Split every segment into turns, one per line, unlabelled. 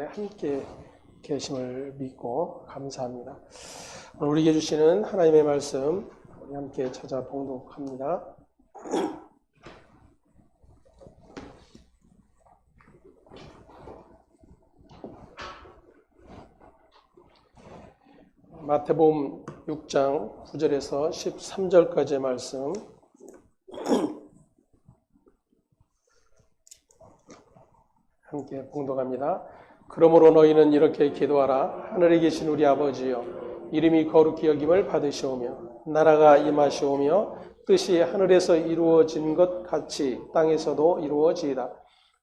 함께 계심을 믿고 감사합니다. 오늘 우리에게 주시는 하나님의 말씀 우리 함께 찾아 봉독합니다. 마태복음 6장 9절에서 13절까지의 말씀 함께 봉독합니다. 그러므로 너희는 이렇게 기도하라. 하늘에 계신 우리 아버지여, 이름이 거룩히 여김을 받으시오며 나라가 임하시오며 뜻이 하늘에서 이루어진 것 같이 땅에서도 이루어지이다.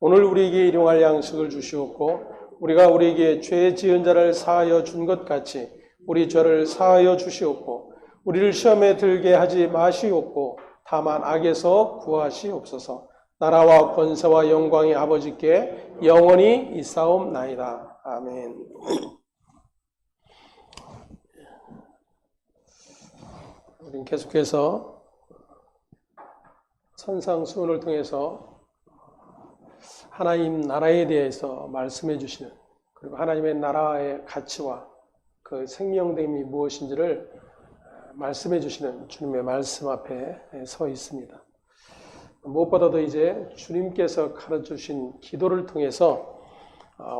오늘 우리에게 일용할 양식을 주시옵고 우리가 우리에게 죄 지은 자를 사하여 준 것 같이 우리 죄를 사하여 주시옵고 우리를 시험에 들게 하지 마시옵고 다만 악에서 구하시옵소서. 나라와 권세와 영광이 아버지께 영원히 있사옵나이다. 아멘. 우리는 계속해서 선상수훈을 통해서 하나님 나라에 대해서 말씀해 주시는, 그리고 하나님의 나라의 가치와 그 생명됨이 무엇인지를 말씀해 주시는 주님의 말씀 앞에 서 있습니다. 무엇보다도 이제 주님께서 가르쳐주신 기도를 통해서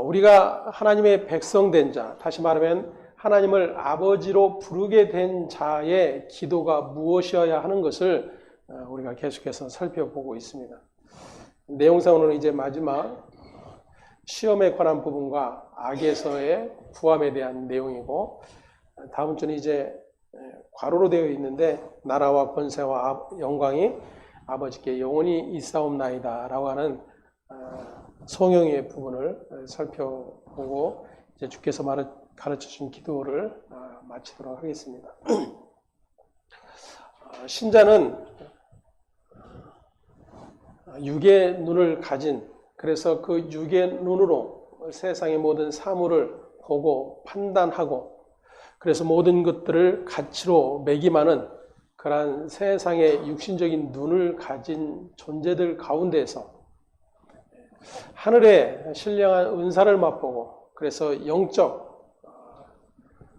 우리가 하나님의 백성된 자, 다시 말하면 하나님을 아버지로 부르게 된 자의 기도가 무엇이어야 하는 것을 우리가 계속해서 살펴보고 있습니다. 내용상으로는 이제 마지막 시험에 관한 부분과 악에서의 구함에 대한 내용이고, 다음 주는 이제 괄호로 되어 있는데 나라와 권세와 영광이 아버지께 영원히 있사옵나이다 라고 하는 성경의 부분을 살펴보고 이제 주께서 가르쳐주신 기도를 마치도록 하겠습니다. 신자는 육의 눈을 가진, 그래서 그 육의 눈으로 세상의 모든 사물을 보고 판단하고, 그래서 모든 것들을 가치로 매김하는 그러한 세상의 육신적인 눈을 가진 존재들 가운데에서 하늘의 신령한 은사를 맛보고, 그래서 영적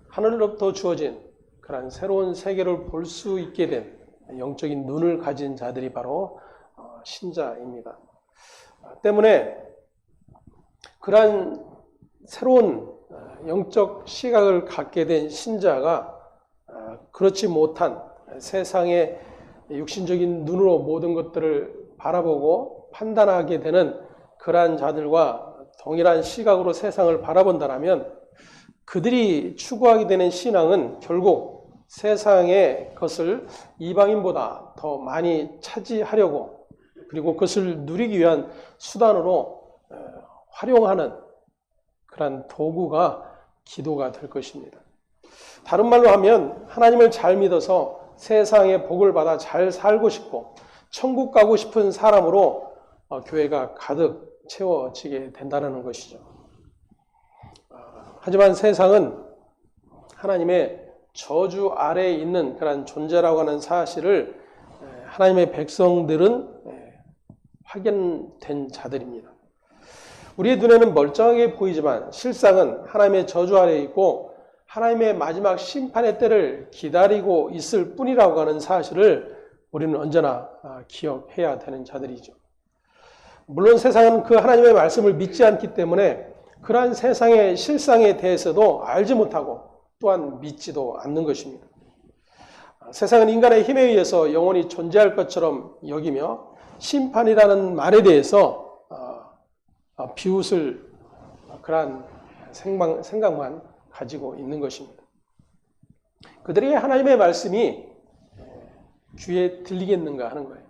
하늘로부터 주어진 그러한 새로운 세계를 볼 수 있게 된 영적인 눈을 가진 자들이 바로 신자입니다. 때문에 그러한 새로운 영적 시각을 갖게 된 신자가 그렇지 못한 세상의 육신적인 눈으로 모든 것들을 바라보고 판단하게 되는 그러한 자들과 동일한 시각으로 세상을 바라본다면 그들이 추구하게 되는 신앙은 결국 세상의 것을 이방인보다 더 많이 차지하려고, 그리고 그것을 누리기 위한 수단으로 활용하는 그런 도구가 기도가 될 것입니다. 다른 말로 하면 하나님을 잘 믿어서 세상의 복을 받아 잘 살고 싶고 천국 가고 싶은 사람으로 교회가 가득 채워지게 된다는 것이죠. 하지만 세상은 하나님의 저주 아래에 있는 그런 존재라고 하는 사실을 하나님의 백성들은 확인된 자들입니다. 우리의 눈에는 멀쩡하게 보이지만 실상은 하나님의 저주 아래에 있고 하나님의 마지막 심판의 때를 기다리고 있을 뿐이라고 하는 사실을 우리는 언제나 기억해야 되는 자들이죠. 물론 세상은 그 하나님의 말씀을 믿지 않기 때문에 그러한 세상의 실상에 대해서도 알지 못하고 또한 믿지도 않는 것입니다. 세상은 인간의 힘에 의해서 영원히 존재할 것처럼 여기며 심판이라는 말에 대해서 비웃을 그러한 생각만 가지고 있는 것입니다. 그들의 하나님의 말씀이 귀에 들리겠는가 하는 거예요.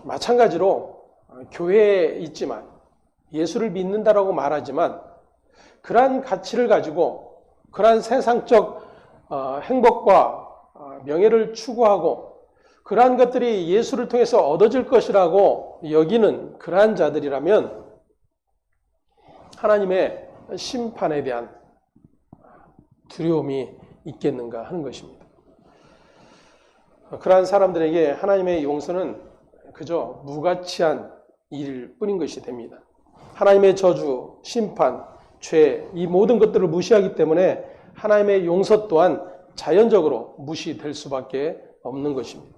마찬가지로 교회에 있지만 예수를 믿는다라고 말하지만 그러한 가치를 가지고 그러한 세상적 행복과 명예를 추구하고 그러한 것들이 예수를 통해서 얻어질 것이라고 여기는 그러한 자들이라면 하나님의 심판에 대한 두려움이 있겠는가 하는 것입니다. 그러한 사람들에게 하나님의 용서는 그저 무가치한 일일 뿐인 것이 됩니다. 하나님의 저주, 심판, 죄, 이 모든 것들을 무시하기 때문에 하나님의 용서 또한 자연적으로 무시될 수밖에 없는 것입니다.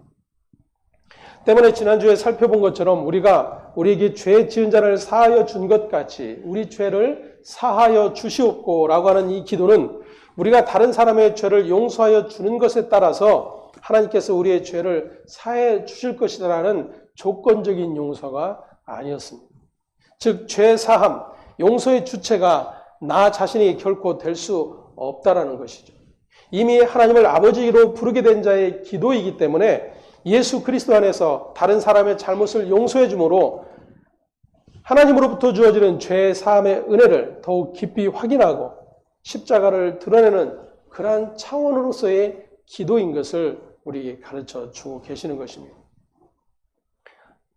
때문에 지난주에 살펴본 것처럼 우리가 우리에게 죄 지은 자를 사하여 준 것 같이 우리 죄를 사하여 주시옵고라고 하는 이 기도는 우리가 다른 사람의 죄를 용서하여 주는 것에 따라서 하나님께서 우리의 죄를 사해 주실 것이라는 조건적인 용서가 아니었습니다. 즉 죄 사함, 용서의 주체가 나 자신이 결코 될 수 없다라는 것이죠. 이미 하나님을 아버지로 부르게 된 자의 기도이기 때문에 예수 그리스도 안에서 다른 사람의 잘못을 용서해 주므로 하나님으로부터 주어지는 죄 사함의 은혜를 더욱 깊이 확인하고 십자가를 드러내는 그러한 차원으로서의 기도인 것을 우리에게 가르쳐 주고 계시는 것입니다.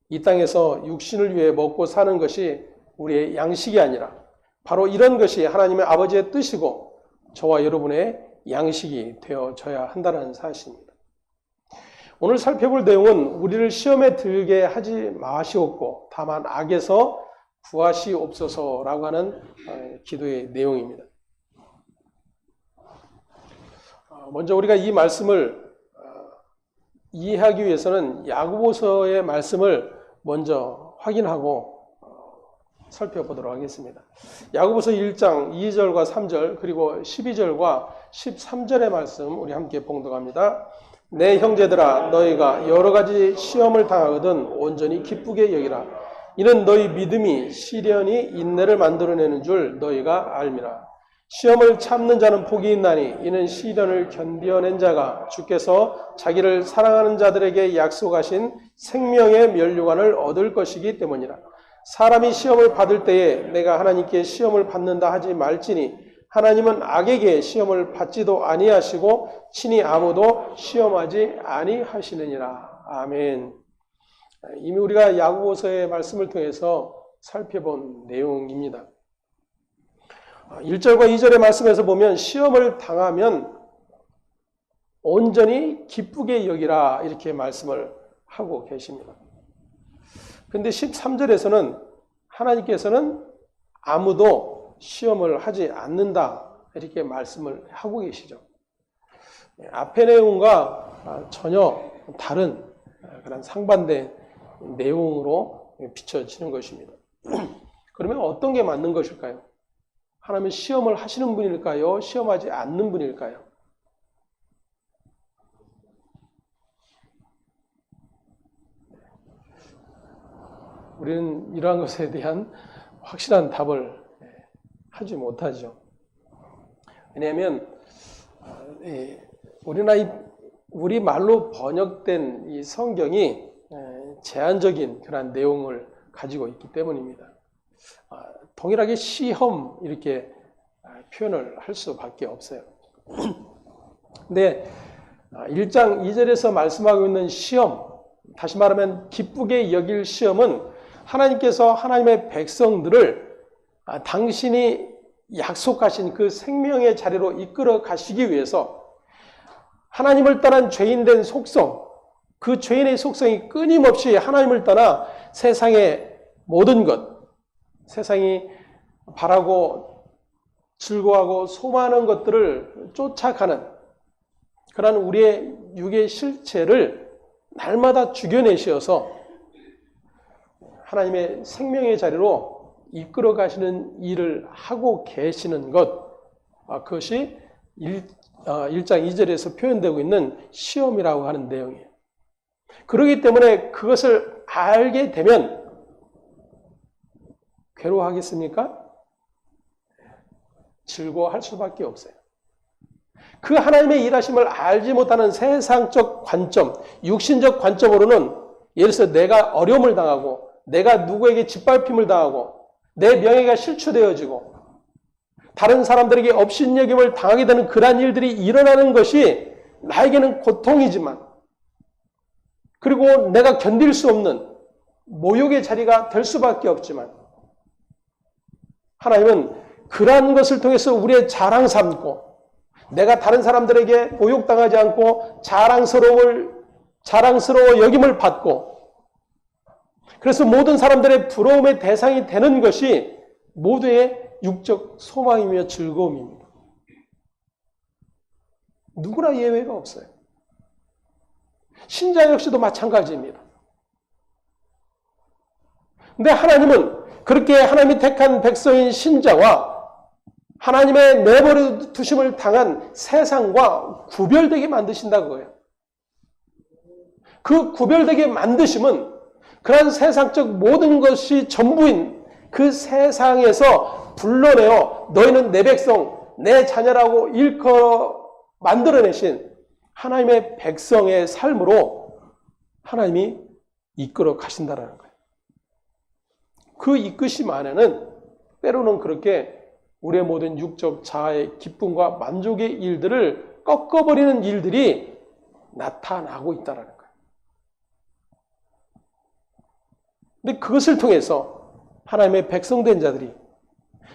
이 땅에서 육신을 위해 먹고 사는 것이 우리의 양식이 아니라 바로 이런 것이 하나님의 아버지의 뜻이고 저와 여러분의 양식이 되어져야 한다는 사실입니다. 오늘 살펴볼 내용은 우리를 시험에 들게 하지 마시옵고 다만 악에서 구하시옵소서라고 하는 기도의 내용입니다. 먼저 우리가 이 말씀을 이해하기 위해서는 야고보서의 말씀을 먼저 확인하고 살펴보도록 하겠습니다. 야고보서 1장 2절과 3절 그리고 12절과 13절의 말씀 우리 함께 봉독합니다. 내 형제들아 너희가 여러 가지 시험을 당하거든 온전히 기쁘게 여기라. 이는 너희 믿음이 시련이 인내를 만들어내는 줄 너희가 알미라. 시험을 참는 자는 복이 있나니 이는 시련을 견뎌낸 자가 주께서 자기를 사랑하는 자들에게 약속하신 생명의 면류관을 얻을 것이기 때문이라. 사람이 시험을 받을 때에 내가 하나님께 시험을 받는다 하지 말지니 하나님은 악에게 시험을 받지도 아니하시고 친히 아무도 시험하지 아니하시느니라. 아멘. 이미 우리가 야고보서의 말씀을 통해서 살펴본 내용입니다. 1절과 2절의 말씀에서 보면 시험을 당하면 온전히 기쁘게 여기라 이렇게 말씀을 하고 계십니다. 그런데 13절에서는 하나님께서는 아무도 시험을 하지 않는다 이렇게 말씀을 하고 계시죠. 앞의 내용과 전혀 다른 그런 상반된 내용으로 비춰지는 것입니다. 그러면 어떤 게 맞는 것일까요? 하나님은 시험을 하시는 분일까요? 시험하지 않는 분일까요? 우리는 이러한 것에 대한 확실한 답을 하지 못하죠. 왜냐하면 우리 말로 번역된 이 성경이 제한적인 그런 내용을 가지고 있기 때문입니다. 동일하게 시험 이렇게 표현을 할 수밖에 없어요. 근데 1장 2절에서 말씀하고 있는 시험, 다시 말하면 기쁘게 여길 시험은 하나님께서 하나님의 백성들을 당신이 약속하신 그 생명의 자리로 이끌어 가시기 위해서 하나님을 떠난 죄인된 속성, 그 죄인의 속성이 끊임없이 하나님을 떠나 세상의 모든 것, 세상이 바라고 즐거워하고 소망하는 것들을 쫓아가는 그런 우리의 육의 실체를 날마다 죽여내셔서 하나님의 생명의 자리로 이끌어 가시는 일을 하고 계시는 것, 그것이 1장 2절에서 표현되고 있는 시험이라고 하는 내용이에요. 그렇기 때문에 그것을 알게 되면 괴로워하겠습니까? 즐거워할 수밖에 없어요. 그 하나님의 일하심을 알지 못하는 세상적 관점, 육신적 관점으로는 예를 들어서 내가 어려움을 당하고 내가 누구에게 짓밟힘을 당하고 내 명예가 실추되어지고 다른 사람들에게 업신여김을 당하게 되는 그러한 일들이 일어나는 것이 나에게는 고통이지만 그리고 내가 견딜 수 없는 모욕의 자리가 될 수밖에 없지만 하나님은 그러한 것을 통해서 우리의 자랑 삼고 내가 다른 사람들에게 모욕당하지 않고 자랑스러워 여김을 받고 그래서 모든 사람들의 부러움의 대상이 되는 것이 모두의 육적 소망이며 즐거움입니다. 누구나 예외가 없어요. 신자 역시도 마찬가지입니다. 근데 하나님은 그렇게 하나님이 택한 백성인 신자와 하나님의 내버려 두심을 당한 세상과 구별되게 만드신다는 거예요. 그 구별되게 만드심은 그러한 세상적 모든 것이 전부인 그 세상에서 불러내어 너희는 내 백성, 내 자녀라고 일컬어 만들어내신 하나님의 백성의 삶으로 하나님이 이끌어 가신다는 거예요. 그 이끄심 안에는 때로는 그렇게 우리의 모든 육적 자아의 기쁨과 만족의 일들을 꺾어버리는 일들이 나타나고 있다는 거예요. 근데 그것을 통해서 하나님의 백성된 자들이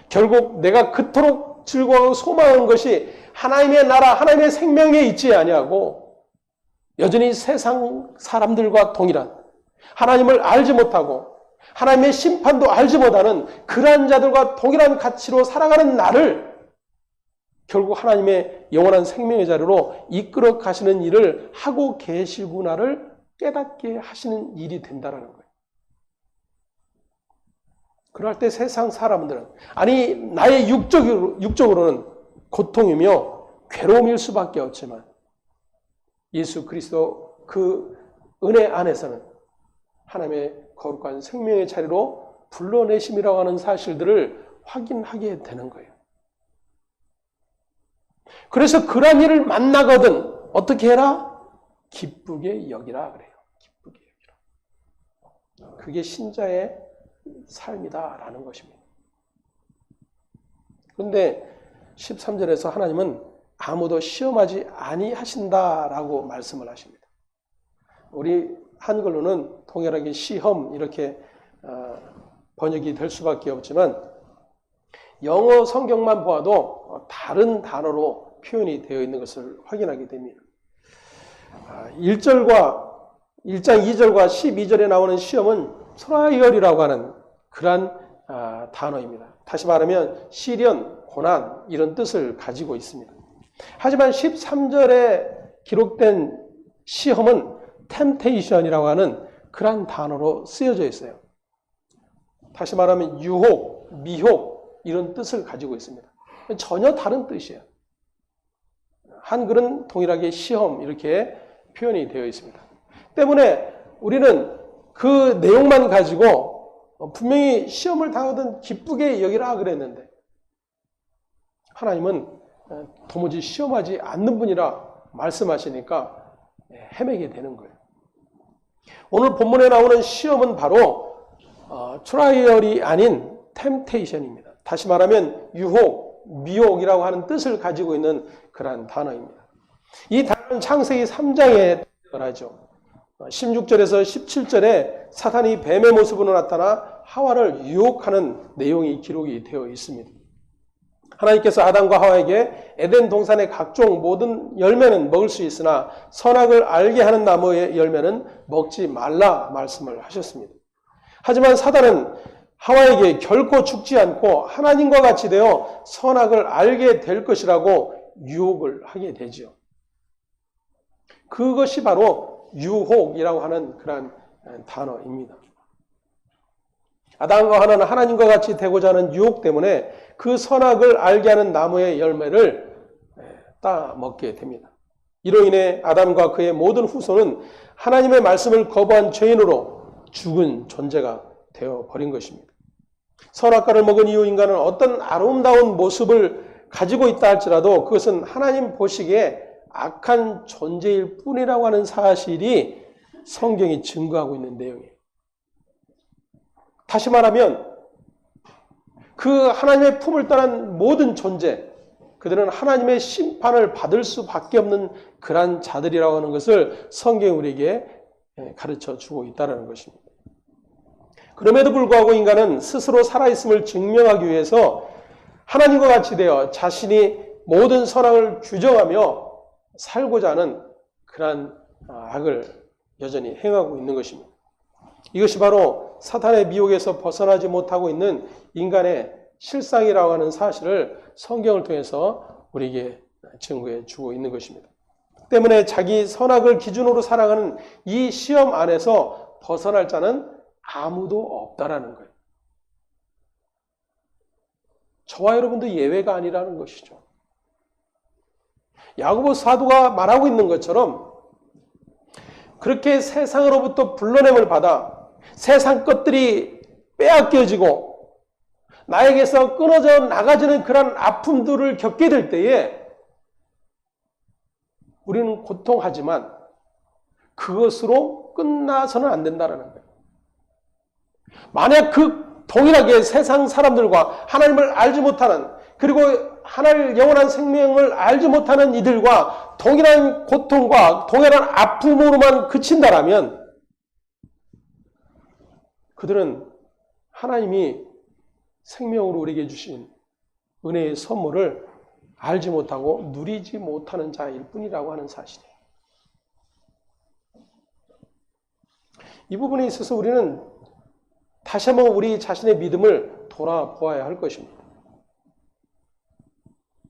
결국 내가 그토록 즐거워하고 소망한 것이 하나님의 나라, 하나님의 생명에 있지 아니하고 여전히 세상 사람들과 동일한 하나님을 알지 못하고 하나님의 심판도 알지 못하는 그러한 자들과 동일한 가치로 살아가는 나를 결국 하나님의 영원한 생명의 자리로 이끌어 가시는 일을 하고 계시구나를 깨닫게 하시는 일이 된다는 거예요. 그럴 때 세상 사람들은 아니 나의 육적으로는 고통이며 괴로움일 수밖에 없지만 예수 그리스도 그 은혜 안에서는 하나님의 거룩한 생명의 자리로 불러내심이라고 하는 사실들을 확인하게 되는 거예요. 그래서 그러한 일을 만나거든 어떻게 해라? 기쁘게 여기라 그래요. 기쁘게 여기라. 그게 신자의 삶이다라는 것입니다. 그런데 13절에서 하나님은 아무도 시험하지 아니하신다라고 말씀을 하십니다. 우리 한글로는 통일하게 시험 이렇게 번역이 될 수밖에 없지만 영어 성경만 보아도 다른 단어로 표현이 되어 있는 것을 확인하게 됩니다. 1장 2절과 12절에 나오는 시험은 트라이얼이라고 하는 그러한 단어입니다. 다시 말하면 시련, 고난 이런 뜻을 가지고 있습니다. 하지만 13절에 기록된 시험은 템테이션이라고 하는 그러한 단어로 쓰여져 있어요. 다시 말하면 유혹, 미혹 이런 뜻을 가지고 있습니다. 전혀 다른 뜻이에요. 한글은 동일하게 시험 이렇게 표현이 되어 있습니다. 때문에 우리는 그 내용만 가지고 분명히 시험을 당하든 기쁘게 여기라 그랬는데 하나님은 도무지 시험하지 않는 분이라 말씀하시니까 헤매게 되는 거예요. 오늘 본문에 나오는 시험은 바로 트라이얼이 아닌 템테이션입니다. 다시 말하면 유혹, 미혹이라고 하는 뜻을 가지고 있는 그러한 단어입니다. 이 단어는 창세기 3장에 나타나죠. 16절에서 17절에 사탄이 뱀의 모습으로 나타나 하와를 유혹하는 내용이 기록이 되어 있습니다. 하나님께서 아담과 하와에게 에덴 동산의 각종 모든 열매는 먹을 수 있으나 선악을 알게 하는 나무의 열매는 먹지 말라 말씀을 하셨습니다. 하지만 사단은 하와에게 결코 죽지 않고 하나님과 같이 되어 선악을 알게 될 것이라고 유혹을 하게 되죠. 그것이 바로 유혹이라고 하는 그런 단어입니다. 아담과 하와는 하나님과 같이 되고자 하는 유혹 때문에 그 선악을 알게 하는 나무의 열매를 따먹게 됩니다. 이로 인해 아담과 그의 모든 후손은 하나님의 말씀을 거부한 죄인으로 죽은 존재가 되어버린 것입니다. 선악과를 먹은 이후 인간은 어떤 아름다운 모습을 가지고 있다 할지라도 그것은 하나님 보시기에 악한 존재일 뿐이라고 하는 사실이 성경이 증거하고 있는 내용이에요. 다시 말하면 그 하나님의 품을 떠난 모든 존재, 그들은 하나님의 심판을 받을 수밖에 없는 그러한 자들이라고 하는 것을 성경이 우리에게 가르쳐 주고 있다는 것입니다. 그럼에도 불구하고 인간은 스스로 살아있음을 증명하기 위해서 하나님과 같이 되어 자신이 모든 선악을 규정하며 살고자 하는 그러한 악을 여전히 행하고 있는 것입니다. 이것이 바로 사탄의 미혹에서 벗어나지 못하고 있는 인간의 실상이라고 하는 사실을 성경을 통해서 우리에게 증거해 주고 있는 것입니다. 때문에 자기 선악을 기준으로 살아가는 이 시험 안에서 벗어날 자는 아무도 없다라는 거예요. 저와 여러분도 예외가 아니라는 것이죠. 야고보 사도가 말하고 있는 것처럼 그렇게 세상으로부터 불러냄을 받아 세상 것들이 빼앗겨지고 나에게서 끊어져 나가지는 그런 아픔들을 겪게 될 때에 우리는 고통하지만 그것으로 끝나서는 안 된다는 거예요. 만약 그 동일하게 세상 사람들과 하나님을 알지 못하는, 그리고 하나님 영원한 생명을 알지 못하는 이들과 동일한 고통과 동일한 아픔으로만 그친다라면 그들은 하나님이 생명으로 우리에게 주신 은혜의 선물을 알지 못하고 누리지 못하는 자일 뿐이라고 하는 사실이에요. 이 부분에 있어서 우리는 다시 한번 우리 자신의 믿음을 돌아보아야 할 것입니다.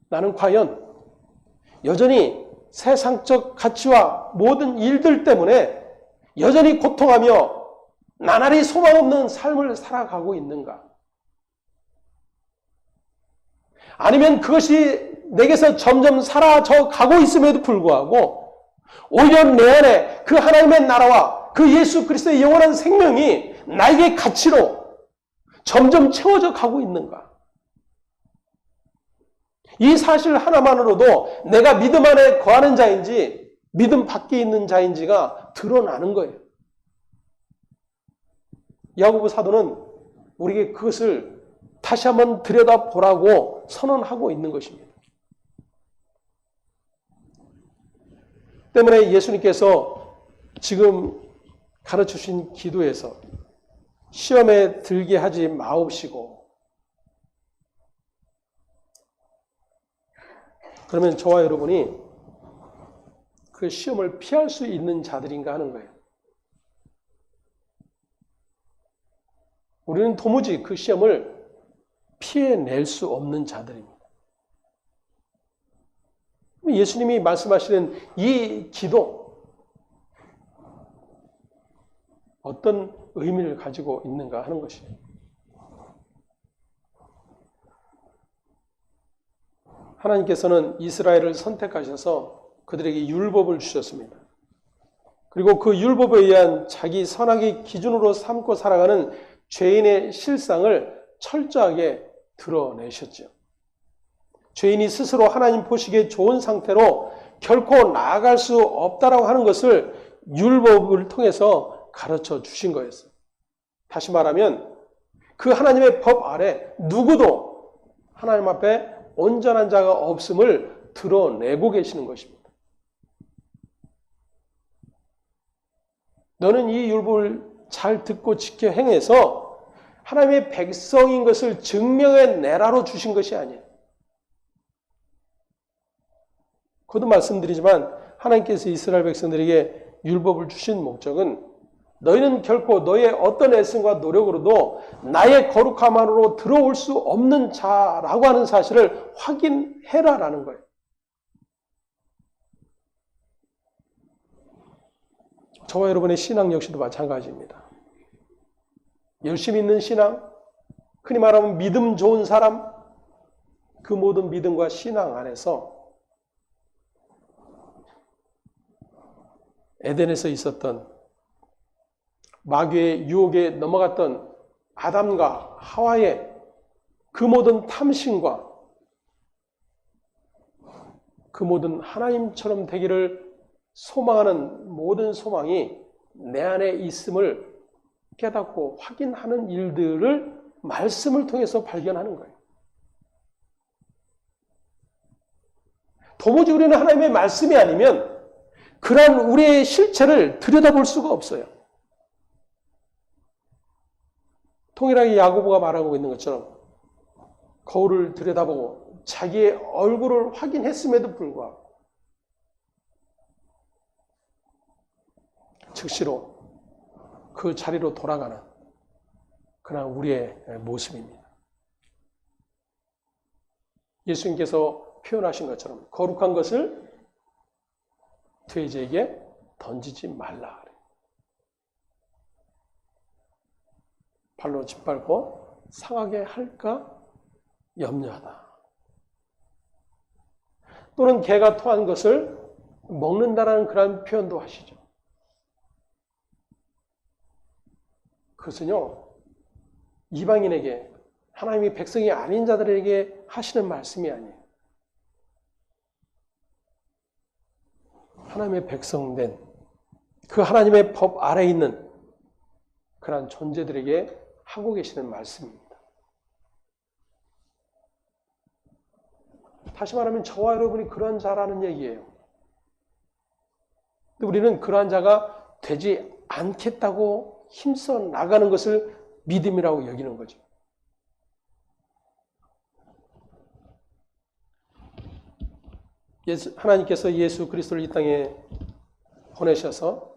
나는 과연 여전히 세상적 가치와 모든 일들 때문에 여전히 고통하며 나날이 소망 없는 삶을 살아가고 있는가? 아니면 그것이 내게서 점점 사라져 가고 있음에도 불구하고 오히려 내 안에 그 하나님의 나라와 그 예수 그리스도의 영원한 생명이 나에게 가치로 점점 채워져 가고 있는가? 이 사실 하나만으로도 내가 믿음 안에 거하는 자인지 믿음 밖에 있는 자인지가 드러나는 거예요. 야고보 사도는 우리에게 그것을 다시 한번 들여다보라고 선언하고 있는 것입니다. 때문에 예수님께서 지금 가르쳐주신 기도에서 시험에 들게 하지 마옵시고, 그러면 저와 여러분이 그 시험을 피할 수 있는 자들인가 하는 거예요. 우리는 도무지 그 시험을 피해낼 수 없는 자들입니다. 예수님이 말씀하시는 이 기도, 어떤 의미를 가지고 있는가 하는 것이에요. 하나님께서는 이스라엘을 선택하셔서 그들에게 율법을 주셨습니다. 그리고 그 율법에 의한 자기 선악의 기준으로 삼고 살아가는 죄인의 실상을 철저하게 드러내셨죠. 죄인이 스스로 하나님 보시기에 좋은 상태로 결코 나아갈 수 없다라고 하는 것을 율법을 통해서 가르쳐 주신 거였어요. 다시 말하면 그 하나님의 법 아래 누구도 하나님 앞에 온전한 자가 없음을 드러내고 계시는 것입니다. 너는 이 율법을 잘 듣고 지켜 행해서 하나님의 백성인 것을 증명해내라로 주신 것이 아니에요. 그것도 말씀드리지만 하나님께서 이스라엘 백성들에게 율법을 주신 목적은 너희는 결코 너의 어떤 애씀과 노력으로도 나의 거룩함으로 들어올 수 없는 자라고 하는 사실을 확인해라라는 거예요. 저와 여러분의 신앙 역시도 마찬가지입니다. 열심히 있는 신앙, 흔히 말하면 믿음 좋은 사람, 그 모든 믿음과 신앙 안에서 에덴에서 있었던 마귀의 유혹에 넘어갔던 아담과 하와의 그 모든 탐심과 그 모든 하나님처럼 되기를 소망하는 모든 소망이 내 안에 있음을 깨닫고 확인하는 일들을 말씀을 통해서 발견하는 거예요. 도무지 우리는 하나님의 말씀이 아니면 그러한 우리의 실체를 들여다볼 수가 없어요. 통일하게 야고보가 말하고 있는 것처럼 거울을 들여다보고 자기의 얼굴을 확인했음에도 불구하고 즉시로 그 자리로 돌아가는 그런 우리의 모습입니다. 예수님께서 표현하신 것처럼 거룩한 것을 돼지에게 던지지 말라. 발로 짓밟고 상하게 할까 염려하다. 또는 개가 토한 것을 먹는다라는 그런 표현도 하시죠. 그것은요, 이방인에게, 하나님의 백성이 아닌 자들에게 하시는 말씀이 아니에요. 하나님의 백성된 그 하나님의 법 아래에 있는 그러한 존재들에게 하고 계시는 말씀입니다. 다시 말하면 저와 여러분이 그런 자라는 얘기예요. 우리는 그러한 자가 되지 않겠다고 힘써 나가는 것을 믿음이라고 여기는 거죠. 하나님께서 예수 그리스도를 이 땅에 보내셔서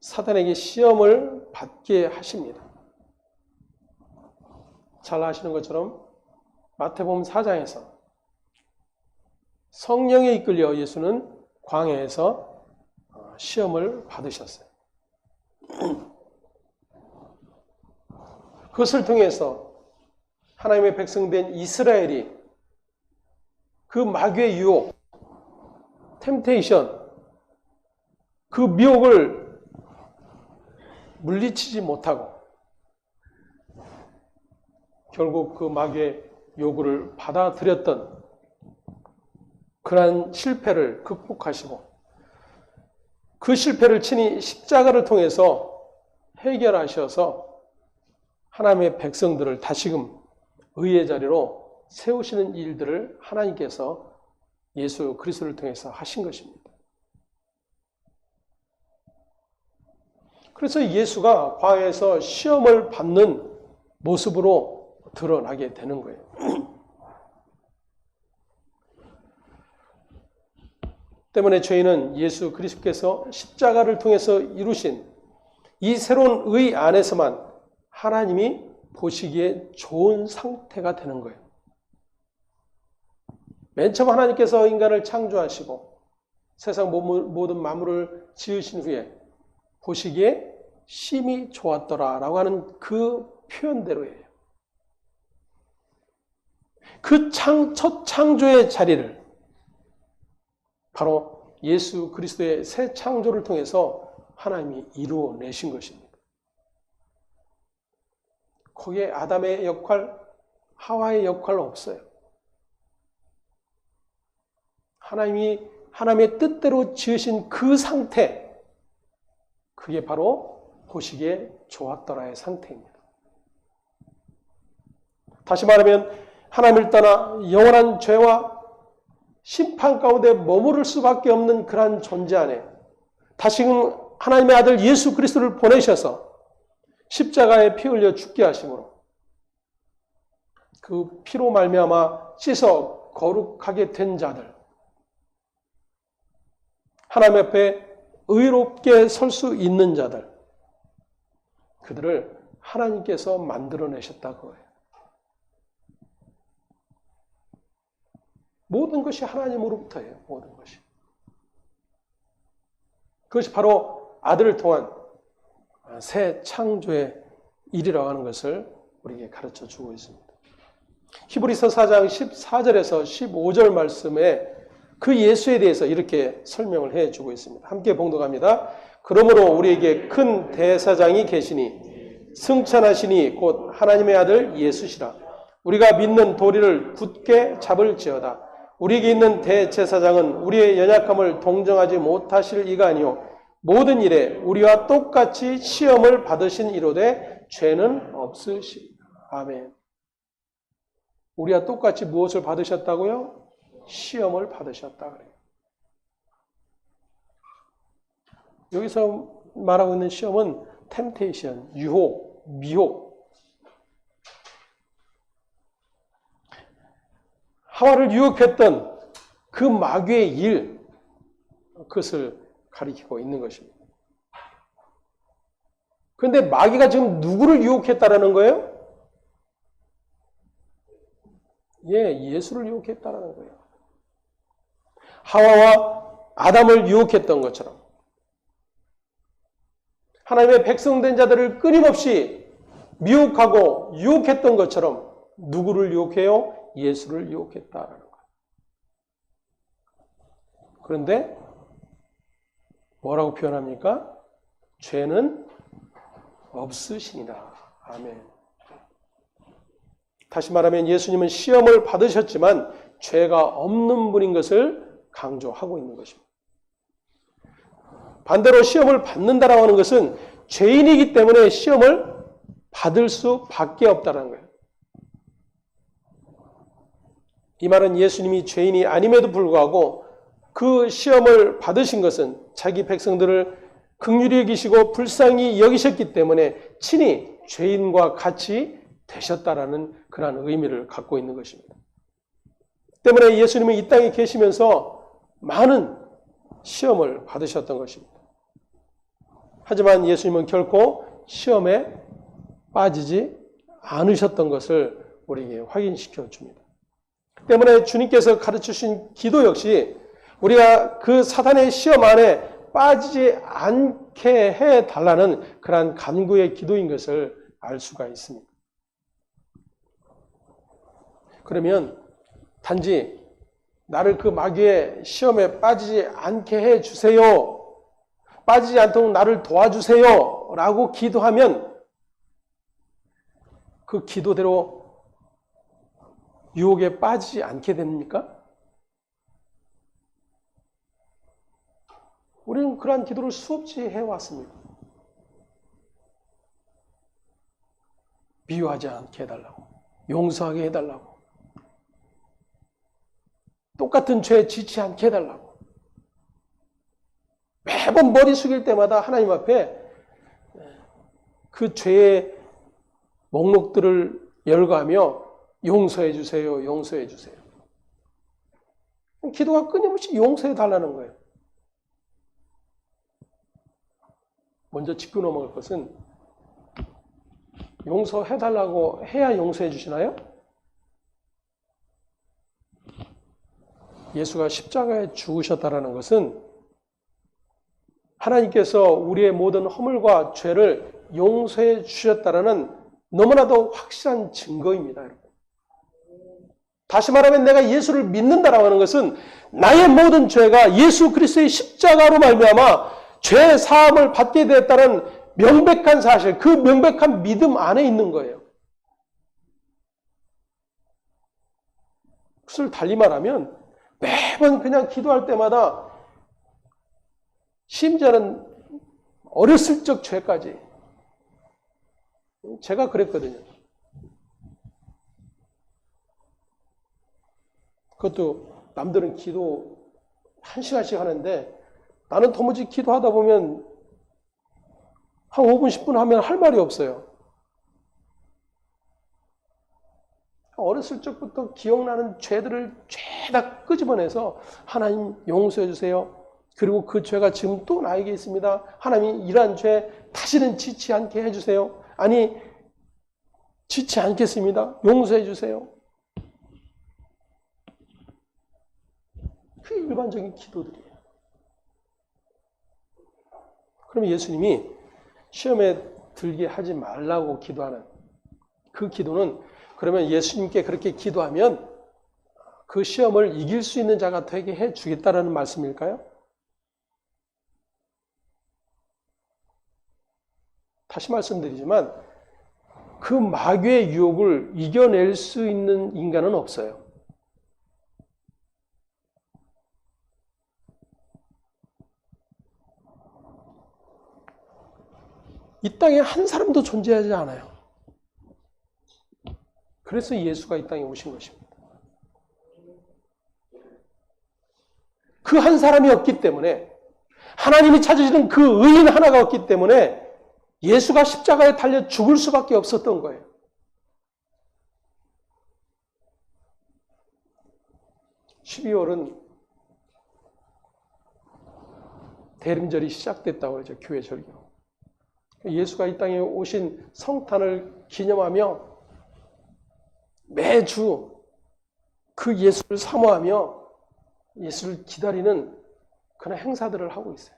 사단에게 시험을 받게 하십니다. 잘 아시는 것처럼 마태복음 4장에서 성령에 이끌려 예수는 광야에서 시험을 받으셨어요. 그것을 통해서 하나님의 백성된 이스라엘이 그 마귀의 유혹, 템테이션, 그 미혹을 물리치지 못하고 결국 그 마귀의 요구를 받아들였던 그러한 실패를 극복하시고 그 실패를 친히 십자가를 통해서 해결하셔서 하나님의 백성들을 다시금 의의 자리로 세우시는 일들을 하나님께서 예수 그리스도를 통해서 하신 것입니다. 그래서 예수가 광야에서 시험을 받는 모습으로 드러나게 되는 거예요. 때문에 저희는 예수 그리스도께서 십자가를 통해서 이루신 이 새로운 의 안에서만 하나님이 보시기에 좋은 상태가 되는 거예요. 맨 처음 하나님께서 인간을 창조하시고 세상 모든 만물을 지으신 후에 보시기에 심히 좋았더라라고 하는 그 표현대로예요. 그 첫 창조의 자리를 바로 예수 그리스도의 새 창조를 통해서 하나님이 이루어내신 것입니다. 거기에 아담의 역할, 하와의 역할 없어요. 하나님의 뜻대로 지으신 그 상태, 그게 바로 보시기에 좋았더라의 상태입니다. 다시 말하면 하나님을 떠나 영원한 죄와 심판 가운데 머무를 수밖에 없는 그러한 존재 안에 다시금 하나님의 아들 예수 그리스도를 보내셔서 십자가에 피 흘려 죽게 하심으로 그 피로 말미암아 씻어 거룩하게 된 자들, 하나님 앞에 의롭게 설 수 있는 자들, 그들을 하나님께서 만들어내셨다고 해요. 모든 것이 하나님으로부터예요. 모든 것이. 그것이 바로 아들을 통한 새 창조의 일이라고 하는 것을 우리에게 가르쳐주고 있습니다. 히브리서 4장 14절에서 15절 말씀에 그 예수에 대해서 이렇게 설명을 해주고 있습니다. 함께 봉독합니다. 그러므로 우리에게 큰 대사장이 계시니 승천하시니 곧 하나님의 아들 예수시라. 우리가 믿는 도리를 굳게 잡을지어다. 우리에게 있는 대제사장은 우리의 연약함을 동정하지 못하실 이가 아니요 모든 일에 우리와 똑같이 시험을 받으신 이로되 죄는 없으시리라. 아멘. 우리와 똑같이 무엇을 받으셨다고요? 시험을 받으셨다 그래요. 여기서 말하고 있는 시험은 템테이션, 유혹, 미혹. 하와를 유혹했던 그 마귀의 일, 그것을 가리키고 있는 것입니다. 그런데 마귀가 지금 누구를 유혹했다라는 거예요? 예, 예수를 유혹했다라는 거예요. 하와와 아담을 유혹했던 것처럼 하나님의 백성된 자들을 끊임없이 미혹하고 유혹했던 것처럼 누구를 유혹해요? 예수를 유혹했다라는 거예요. 그런데 뭐라고 표현합니까? 죄는 없으시니라. 아멘. 다시 말하면 예수님은 시험을 받으셨지만 죄가 없는 분인 것을 강조하고 있는 것입니다. 반대로 시험을 받는다라고 하는 것은 죄인이기 때문에 시험을 받을 수밖에 없다는 거예요. 이 말은 예수님이 죄인이 아님에도 불구하고 그 시험을 받으신 것은 자기 백성들을 긍휼히 여기시고 불쌍히 여기셨기 때문에 친히 죄인과 같이 되셨다라는 그러한 의미를 갖고 있는 것입니다. 때문에 예수님은 이 땅에 계시면서 많은 시험을 받으셨던 것입니다. 하지만 예수님은 결코 시험에 빠지지 않으셨던 것을 우리에게 확인시켜 줍니다. 때문에 주님께서 가르치신 기도 역시 우리가 그 사단의 시험 안에 빠지지 않게 해달라는 그러한 간구의 기도인 것을 알 수가 있습니다. 그러면 단지 나를 그 마귀의 시험에 빠지지 않게 해주세요. 빠지지 않도록 나를 도와주세요. 라고 기도하면 그 기도대로 유혹에 빠지지 않게 됩니까? 우리는 그러한 기도를 수없이 해왔습니다. 미워하지 않게 해달라고, 용서하게 해달라고, 똑같은 죄에 지치 않게 해달라고. 매번 머리 숙일 때마다 하나님 앞에 그 죄의 목록들을 열거하며 용서해 주세요, 용서해 주세요. 기도가 끊임없이 용서해 달라는 거예요. 먼저 짚고 넘어갈 것은 용서해 달라고 해야 용서해 주시나요? 예수가 십자가에 죽으셨다는 것은 하나님께서 우리의 모든 허물과 죄를 용서해 주셨다는 너무나도 확실한 증거입니다. 여러분. 다시 말하면 내가 예수를 믿는다라고 하는 것은 나의 모든 죄가 예수 그리스도의 십자가로 말미암아 죄 사함을 받게 되었다는 명백한 사실, 그 명백한 믿음 안에 있는 거예요. 그것을 달리 말하면 매번 그냥 기도할 때마다 심지어는 어렸을 적 죄까지 제가 그랬거든요. 그것도 남들은 기도 1시간씩 하는데 나는 도무지 기도하다 보면 한 5분, 10분 하면 할 말이 없어요. 어렸을 적부터 기억나는 죄들을 죄다 끄집어내서 하나님 용서해 주세요. 그리고 그 죄가 지금 또 나에게 있습니다. 하나님 이러한 죄 다시는 짓지 않게 해주세요. 아니 짓지 않겠습니다. 용서해 주세요. 그게 일반적인 기도들이에요. 그러면 예수님이 시험에 들게 하지 말라고 기도하는 그 기도는 그러면 예수님께 그렇게 기도하면 그 시험을 이길 수 있는 자가 되게 해 주겠다라는 말씀일까요? 다시 말씀드리지만 그 마귀의 유혹을 이겨낼 수 있는 인간은 없어요. 이 땅에 한 사람도 존재하지 않아요. 그래서 예수가 이 땅에 오신 것입니다. 그 한 사람이 없기 때문에 하나님이 찾으시는 그 의인 하나가 없기 때문에 예수가 십자가에 달려 죽을 수밖에 없었던 거예요. (12월은) 대림절이 시작됐다고 그러죠. 교회 절기로. 예수가 이 땅에 오신 성탄을 기념하며 매주 그 예수를 사모하며 예수를 기다리는 그런 행사들을 하고 있어요.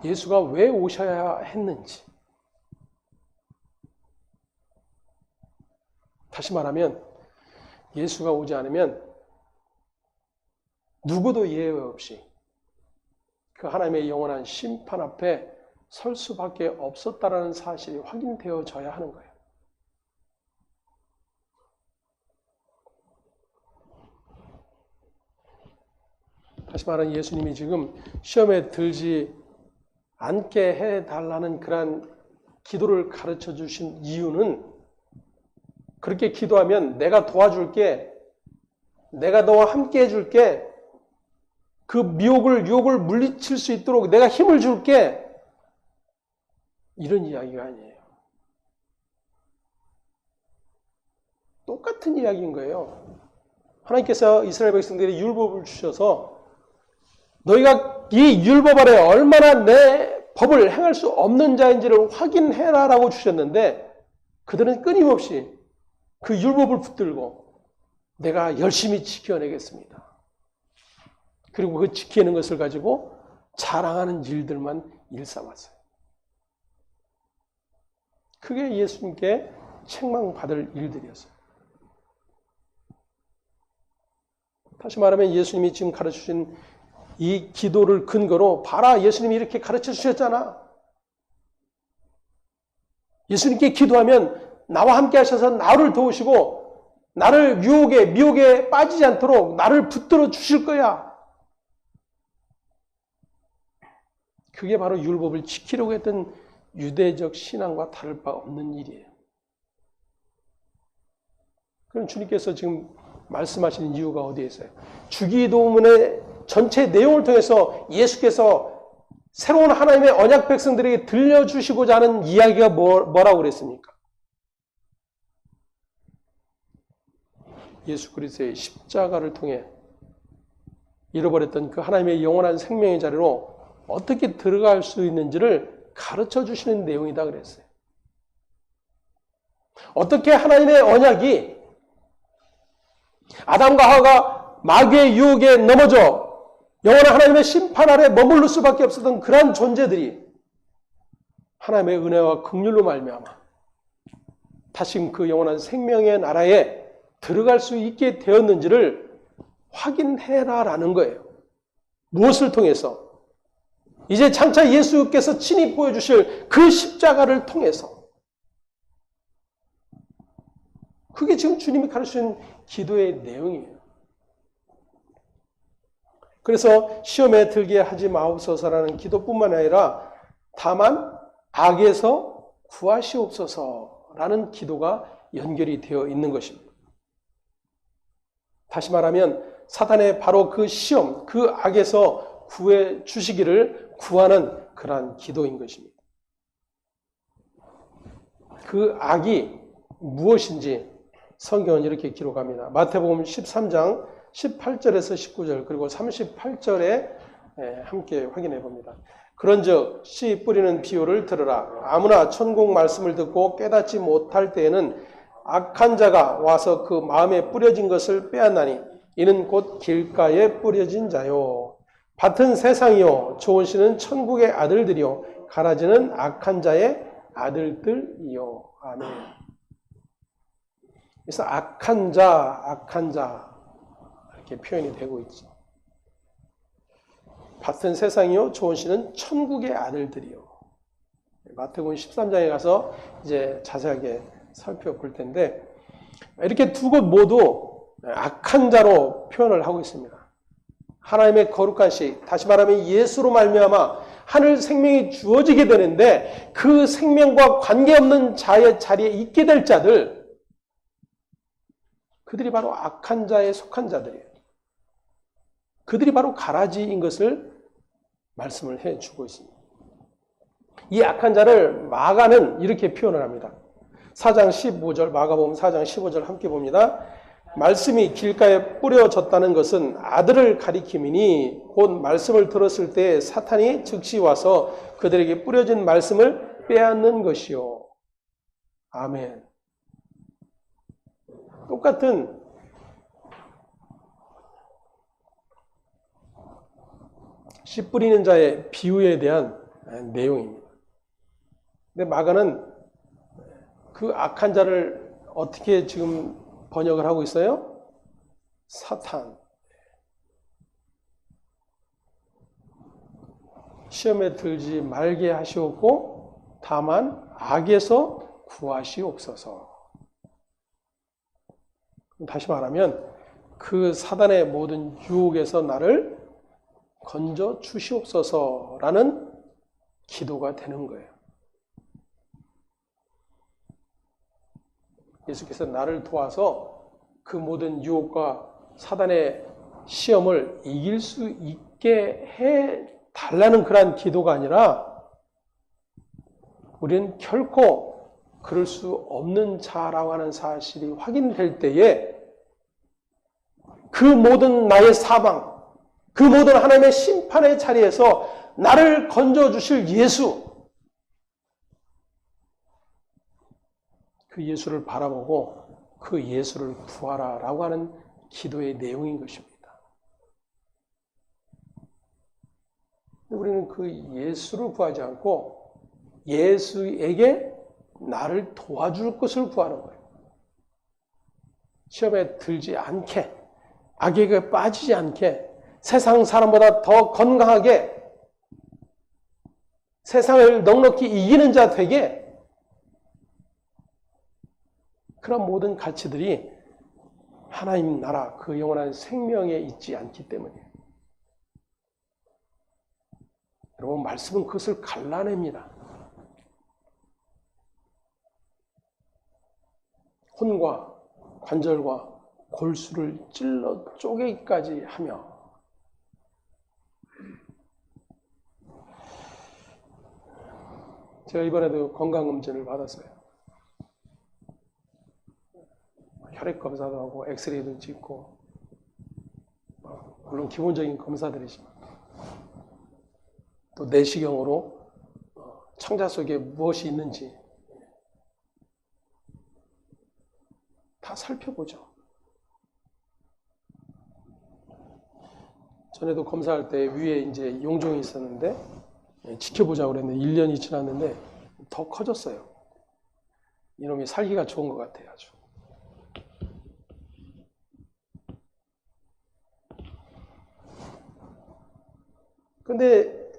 예수가 왜 오셔야 했는지, 다시 말하면 예수가 오지 않으면 누구도 예외 없이 그 하나님의 영원한 심판 앞에 설 수밖에 없었다라는 사실이 확인되어져야 하는 거예요. 다시 말하면 예수님이 지금 시험에 들지 않게 해달라는 그러한 기도를 가르쳐 주신 이유는, 그렇게 기도하면 내가 도와줄게, 내가 너와 함께 해줄게, 그 유혹을 물리칠 수 있도록 내가 힘을 줄게, 이런 이야기가 아니에요. 똑같은 이야기인 거예요. 하나님께서 이스라엘 백성들이 율법을 주셔서 너희가 이 율법 아래 얼마나 내 법을 행할 수 없는 자인지를 확인해라라고 주셨는데, 그들은 끊임없이 그 율법을 붙들고 내가 열심히 지켜내겠습니다. 그리고 그 지키는 것을 가지고 자랑하는 일들만 일삼았어요. 그게 예수님께 책망받을 일들이었어요. 다시 말하면 예수님이 지금 가르쳐주신 이 기도를 근거로, 봐라, 예수님이 이렇게 가르쳐 주셨잖아. 예수님께 기도하면 나와 함께 하셔서 나를 도우시고 나를 미혹에 빠지지 않도록 나를 붙들어 주실 거야. 그게 바로 율법을 지키려고 했던 유대적 신앙과 다를 바 없는 일이에요. 그럼 주님께서 지금 말씀하시는 이유가 어디에 있어요? 주기도문의 전체 내용을 통해서 예수께서 새로운 하나님의 언약 백성들에게 들려주시고자 하는 이야기가 뭐라고 그랬습니까? 예수 그리스도의 십자가를 통해 잃어버렸던 그 하나님의 영원한 생명의 자리로 어떻게 들어갈 수 있는지를 가르쳐 주시는 내용이다 그랬어요. 어떻게 하나님의 언약이 아담과 하와가 마귀의 유혹에 넘어져 영원한 하나님의 심판 아래 머무를 수밖에 없었던 그러한 존재들이 하나님의 은혜와 긍휼로 말미암아 다시 그 영원한 생명의 나라에 들어갈 수 있게 되었는지를 확인해라라는 거예요. 무엇을 통해서? 이제 장차 예수께서 친히 보여주실 그 십자가를 통해서. 그게 지금 주님이 가르치는 기도의 내용이에요. 그래서 시험에 들게 하지 마옵소서라는 기도뿐만 아니라 다만 악에서 구하시옵소서라는 기도가 연결이 되어 있는 것입니다. 다시 말하면 사탄의 바로 그 시험, 그 악에서 구해 주시기를 구하는 그러한 기도인 것입니다. 그 악이 무엇인지 성경은 이렇게 기록합니다. 마태복음 13장 18절에서 19절 그리고 38절에 함께 확인해 봅니다. 그런즉 씨 뿌리는 비유를 들으라. 아무나 천국 말씀을 듣고 깨닫지 못할 때에는 악한 자가 와서 그 마음에 뿌려진 것을 빼앗나니 이는 곧 길가에 뿌려진 자요. 밭은 세상이요 좋은 씨는 천국의 아들들이요 가라지는 악한 자의 아들들이요. 아멘. 그래서 악한 자 이렇게 표현이 되고 있죠. 밭은 세상이요 좋은 씨는 천국의 아들들이요. 마태복음 13장에 가서 이제 자세하게 살펴볼 텐데 이렇게 두 곳 모두 악한 자로 표현을 하고 있습니다. 하나님의 거룩한 씨, 다시 말하면 예수로 말미암아 하늘 생명이 주어지게 되는데 그 생명과 관계없는 자의 자리에 있게 될 자들, 그들이 바로 악한 자에 속한 자들이에요. 그들이 바로 가라지인 것을 말씀을 해주고 있습니다. 이 악한 자를 마가는 이렇게 표현을 합니다. 4장 15절, 마가복음 4장 15절 함께 봅니다. 말씀이 길가에 뿌려졌다는 것은 아들을 가리킴이니 곧 말씀을 들었을 때 사탄이 즉시 와서 그들에게 뿌려진 말씀을 빼앗는 것이요. 아멘. 똑같은 씨 뿌리는 자의 비유에 대한 내용입니다. 근데 마가는 그 악한 자를 어떻게 지금 번역을 하고 있어요? 사탄. 시험에 들지 말게 하시옵고 다만 악에서 구하시옵소서. 다시 말하면 그 사단의 모든 유혹에서 나를 건져 주시옵소서라는 기도가 되는 거예요. 예수께서 나를 도와서 그 모든 유혹과 사단의 시험을 이길 수 있게 해 달라는 그러한 기도가 아니라 우리는 결코 그럴 수 없는 자라고 하는 사실이 확인될 때에 그 모든 나의 사방, 그 모든 하나님의 심판의 자리에서 나를 건져주실 예수, 그 예수를 바라보고 그 예수를 구하라라고 하는 기도의 내용인 것입니다. 우리는 그 예수를 구하지 않고 예수에게 나를 도와줄 것을 구하는 거예요. 시험에 들지 않게, 악에게 빠지지 않게, 세상 사람보다 더 건강하게, 세상을 넉넉히 이기는 자 되게, 그런 모든 가치들이 하나님 나라 그 영원한 생명에 있지 않기 때문이에요. 여러분, 말씀은 그것을 갈라냅니다. 혼과 관절과 골수를 찔러 쪼개기까지 하며 제가 이번에도 건강검진을 받았어요. 혈액검사도 하고 엑스레이도 찍고 물론 기본적인 검사들이지만 또 내시경으로 창자 속에 무엇이 있는지 다 살펴보죠. 전에도 검사할 때 위에 이제 용종이 있었는데 지켜보자고 그랬는데 1년이 지났는데 더 커졌어요. 이놈이 살기가 좋은 것 같아요. 아주. 근데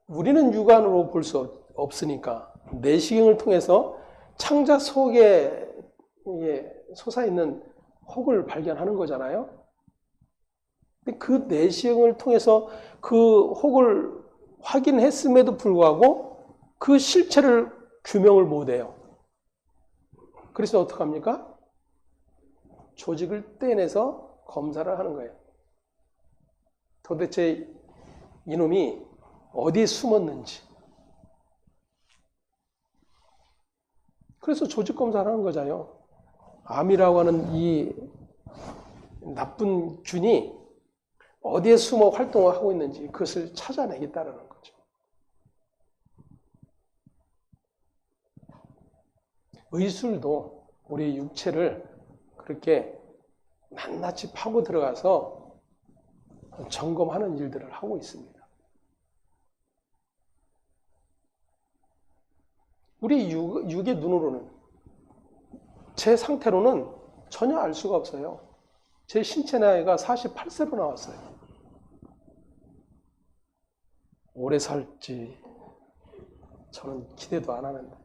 우리는 육안으로 볼 수 없으니까 내시경을 통해서 창자 속에 솟아있는 혹을 발견하는 거잖아요. 근데 그 내시경을 통해서 그 혹을 확인했음에도 불구하고 그 실체를 규명을 못해요. 그래서 어떡합니까? 조직을 떼내서 검사를 하는 거예요. 도대체 이놈이 어디에 숨었는지. 그래서 조직 검사를 하는 거잖아요. 암이라고 하는 이 나쁜 균이 어디에 숨어 활동을 하고 있는지 그것을 찾아내겠다는 거죠. 의술도 우리의 육체를 그렇게 낱낱이 파고 들어가서 점검하는 일들을 하고 있습니다. 우리 육의 눈으로는, 제 상태로는 전혀 알 수가 없어요. 제 신체 나이가 48세로 나왔어요. 오래 살지 저는 기대도 안 하는데.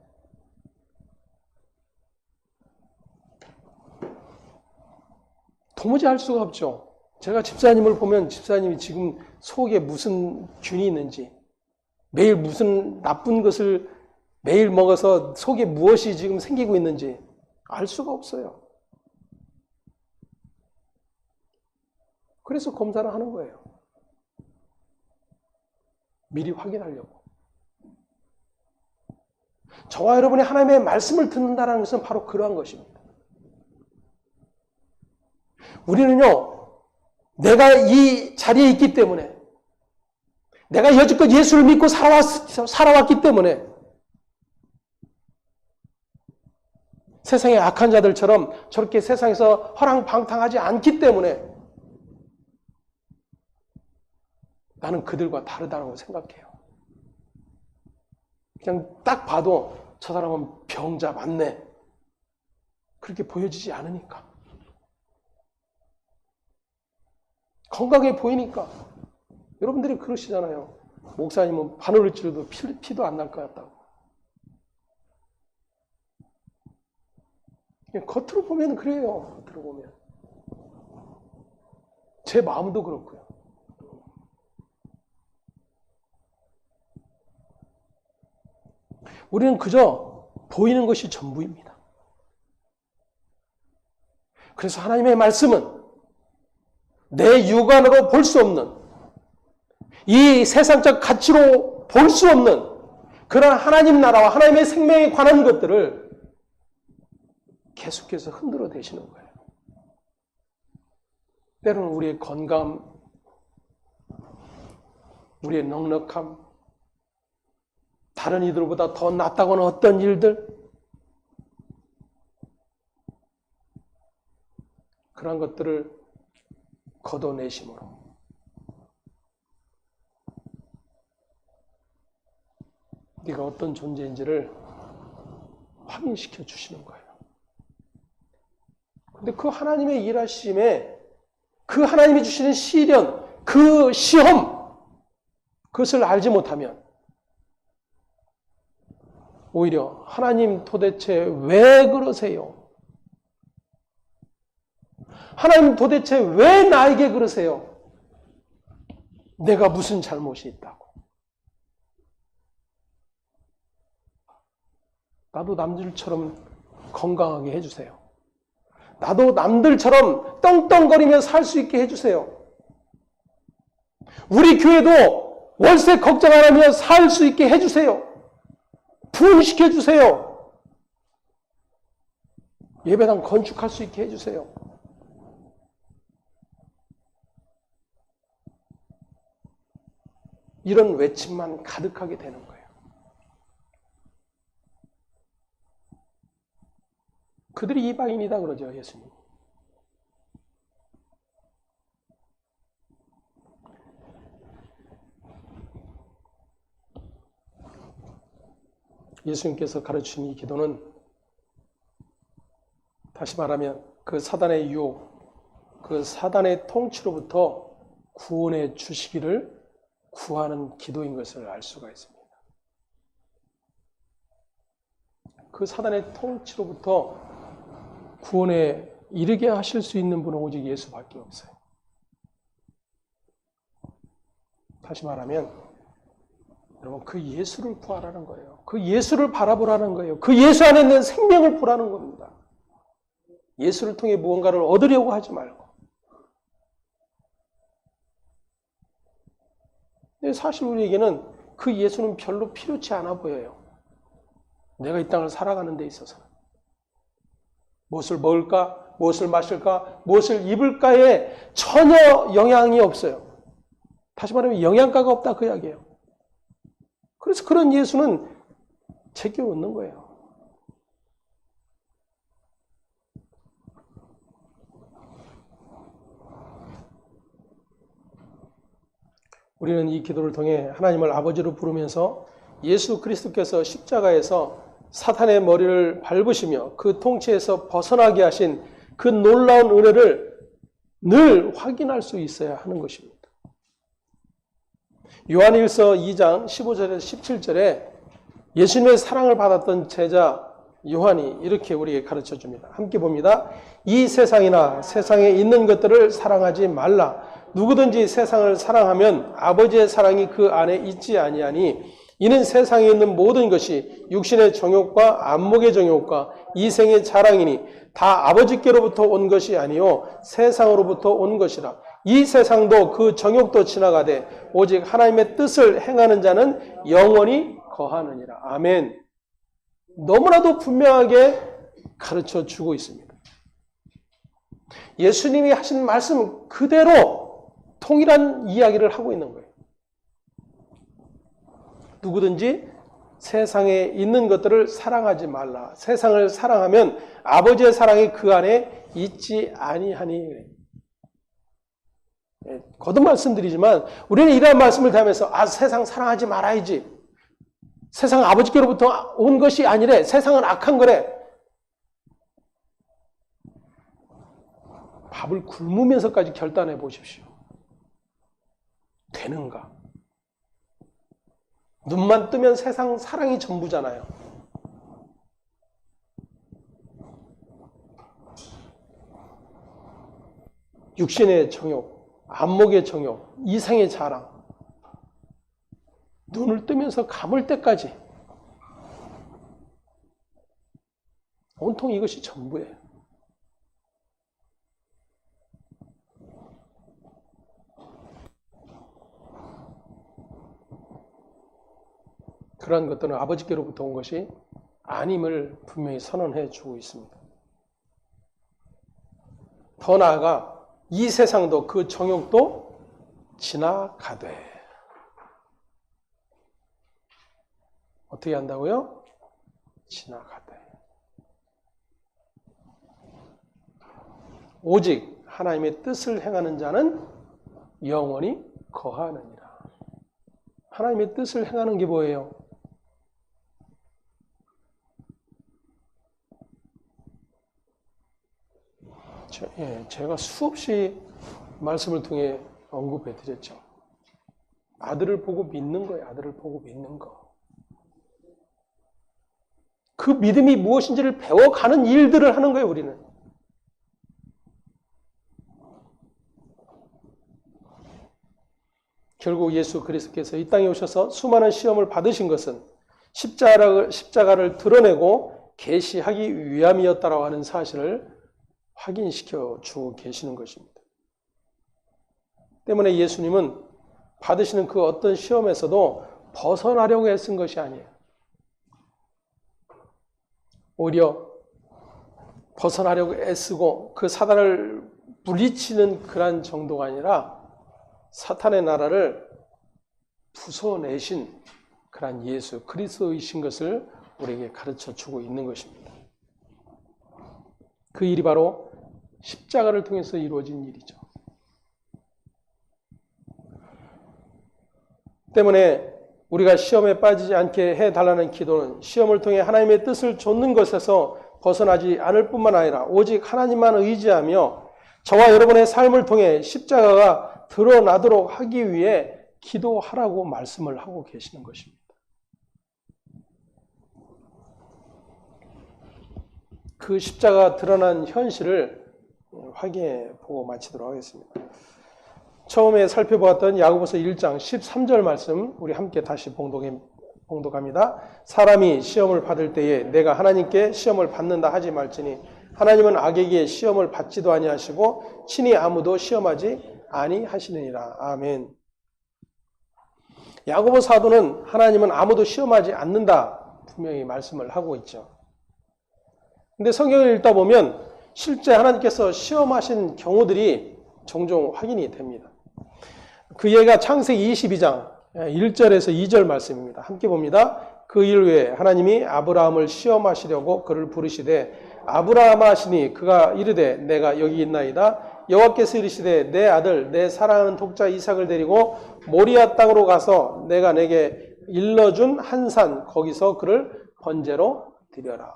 도무지 알 수가 없죠. 제가 집사님을 보면 집사님이 지금 속에 무슨 균이 있는지, 매일 무슨 나쁜 것을 매일 먹어서 속에 무엇이 지금 생기고 있는지 알 수가 없어요. 그래서 검사를 하는 거예요. 미리 확인하려고. 저와 여러분이 하나님의 말씀을 듣는다는 것은 바로 그러한 것입니다. 우리는요, 내가 이 자리에 있기 때문에, 내가 여지껏 예수를 믿고 살아왔기 때문에 세상의 악한 자들처럼 저렇게 세상에서 허랑방탕하지 않기 때문에 나는 그들과 다르다고 생각해요. 그냥 딱 봐도 저 사람은 병자 맞네. 그렇게 보여지지 않으니까. 건강해 보이니까. 여러분들이 그러시잖아요. 목사님은 바늘을 찔러도 피도 안 날 것 같다고. 그냥 겉으로 보면 그래요. 겉으로 보면. 제 마음도 그렇고요. 우리는 그저 보이는 것이 전부입니다. 그래서 하나님의 말씀은 내 육안으로 볼 수 없는, 이 세상적 가치로 볼 수 없는 그런 하나님 나라와 하나님의 생명에 관한 것들을 계속해서 흔들어 대시는 거예요. 때로는 우리의 건강, 우리의 넉넉함, 다른 이들보다 더 낫다고는 어떤 일들, 그런 것들을 걷어내심으로 네가 어떤 존재인지를 확인시켜 주시는 거예요. 근데 그 하나님의 일하심에 그 하나님이 주시는 시련, 그 시험, 그것을 알지 못하면 오히려 하나님 도대체 왜 그러세요? 하나님 도대체 왜 나에게 그러세요? 내가 무슨 잘못이 있다고? 나도 남들처럼 건강하게 해주세요. 나도 남들처럼 떵떵거리며 살 수 있게 해주세요. 우리 교회도 월세 걱정 안 하며 살 수 있게 해주세요. 부흥시켜 주세요. 예배당 건축할 수 있게 해주세요. 이런 외침만 가득하게 되는 거예요. 그들이 이방인이다 그러죠, 예수님. 예수님께서 가르치신 이 기도는 다시 말하면 그 사단의 유혹, 그 사단의 통치로부터 구원해 주시기를 구하는 기도인 것을 알 수가 있습니다. 그 사단의 통치로부터 구원에 이르게 하실 수 있는 분은 오직 예수밖에 없어요. 다시 말하면 여러분 그 예수를 구하라는 거예요. 그 예수를 바라보라는 거예요. 그 예수 안에 있는 생명을 보라는 겁니다. 예수를 통해 무언가를 얻으려고 하지 말고. 근데 사실 우리에게는 그 예수는 별로 필요치 않아 보여요. 내가 이 땅을 살아가는 데 있어서는. 무엇을 먹을까? 무엇을 마실까? 무엇을 입을까에 전혀 영향이 없어요. 다시 말하면 영양가가 없다 그 이야기예요. 그래서 그런 예수는 제껴 놓는 거예요. 우리는 이 기도를 통해 하나님을 아버지로 부르면서 예수 그리스도께서 십자가에서 사탄의 머리를 밟으시며 그 통치에서 벗어나게 하신 그 놀라운 은혜를 늘 확인할 수 있어야 하는 것입니다. 요한일서 2장 15절에서 17절에 예수님의 사랑을 받았던 제자 요한이 이렇게 우리에게 가르쳐 줍니다. 함께 봅니다. 이 세상이나 세상에 있는 것들을 사랑하지 말라. 누구든지 세상을 사랑하면 아버지의 사랑이 그 안에 있지 아니하니 이는 세상에 있는 모든 것이 육신의 정욕과 안목의 정욕과 이생의 자랑이니 다 아버지께로부터 온 것이 아니요 세상으로부터 온 것이라. 이 세상도 그 정욕도 지나가되 오직 하나님의 뜻을 행하는 자는 영원히 거하느니라. 아멘. 너무나도 분명하게 가르쳐 주고 있습니다. 예수님이 하신 말씀 그대로 동일한 이야기를 하고 있는 거예요. 누구든지 세상에 있는 것들을 사랑하지 말라. 세상을 사랑하면 아버지의 사랑이 그 안에 있지 아니하니. 거듭 말씀드리지만 우리는 이러한 말씀을 대하면서 세상 사랑하지 말아야지. 세상 아버지께로부터 온 것이 아니래. 세상은 악한 거래. 밥을 굶으면서까지 결단해 보십시오. 되는가? 눈만 뜨면 세상 사랑이 전부잖아요. 육신의 정욕, 안목의 정욕, 이상의 자랑. 눈을 뜨면서 감을 때까지 온통 이것이 전부예요. 그러한 것들은 아버지께로부터 온 것이 아님을 분명히 선언해 주고 있습니다. 더 나아가 이 세상도 그 정욕도 지나가되. 어떻게 한다고요? 지나가되. 오직 하나님의 뜻을 행하는 자는 영원히 거하느니라. 하나님의 뜻을 행하는 게 뭐예요? 제가 수없이 말씀을 통해 언급해 드렸죠. 아들을 보고 믿는 거예요. 아들을 보고 믿는 거. 그 믿음이 무엇인지를 배워가는 일들을 하는 거예요. 우리는. 결국 예수 그리스도께서 이 땅에 오셔서 수많은 시험을 받으신 것은 십자가를 드러내고 계시하기 위함이었다라고 하는 사실을 확인시켜 주고 계시는 것입니다. 때문에 예수님은 받으시는 그 어떤 시험에서도 벗어나려고 애쓴 것이 아니에요. 오히려 벗어나려고 애쓰고 그 사단을 물리치는 그런 정도가 아니라 사탄의 나라를 부숴내신 그런 예수 그리스도이신 것을 우리에게 가르쳐 주고 있는 것입니다. 그 일이 바로 십자가를 통해서 이루어진 일이죠. 때문에 우리가 시험에 빠지지 않게 해달라는 기도는 시험을 통해 하나님의 뜻을 좇는 것에서 벗어나지 않을 뿐만 아니라 오직 하나님만 의지하며 저와 여러분의 삶을 통해 십자가가 드러나도록 하기 위해 기도하라고 말씀을 하고 계시는 것입니다. 그 십자가가 드러난 현실을 확인해 보고 마치도록 하겠습니다. 처음에 살펴보았던 야고보서 1장 13절 말씀 우리 함께 다시 봉독합니다. 사람이 시험을 받을 때에 내가 하나님께 시험을 받는다 하지 말지니 하나님은 악에게 시험을 받지도 아니하시고 친히 아무도 시험하지 아니하시느니라. 아멘. 야고보 사도는 하나님은 아무도 시험하지 않는다 분명히 말씀을 하고 있죠. 근데 성경을 읽다 보면 실제 하나님께서 시험하신 경우들이 종종 확인이 됩니다. 그 예가 창세기 22장 1절에서 2절 말씀입니다. 함께 봅니다. 그 일 후에 하나님이 아브라함을 시험하시려고 그를 부르시되 아브라함아 하시니 그가 이르되 내가 여기 있나이다. 여호와께서 이르시되 내 아들 내 사랑하는 독자 이삭을 데리고 모리아 땅으로 가서 내가 내게 일러준 한 산 거기서 그를 번제로 드려라.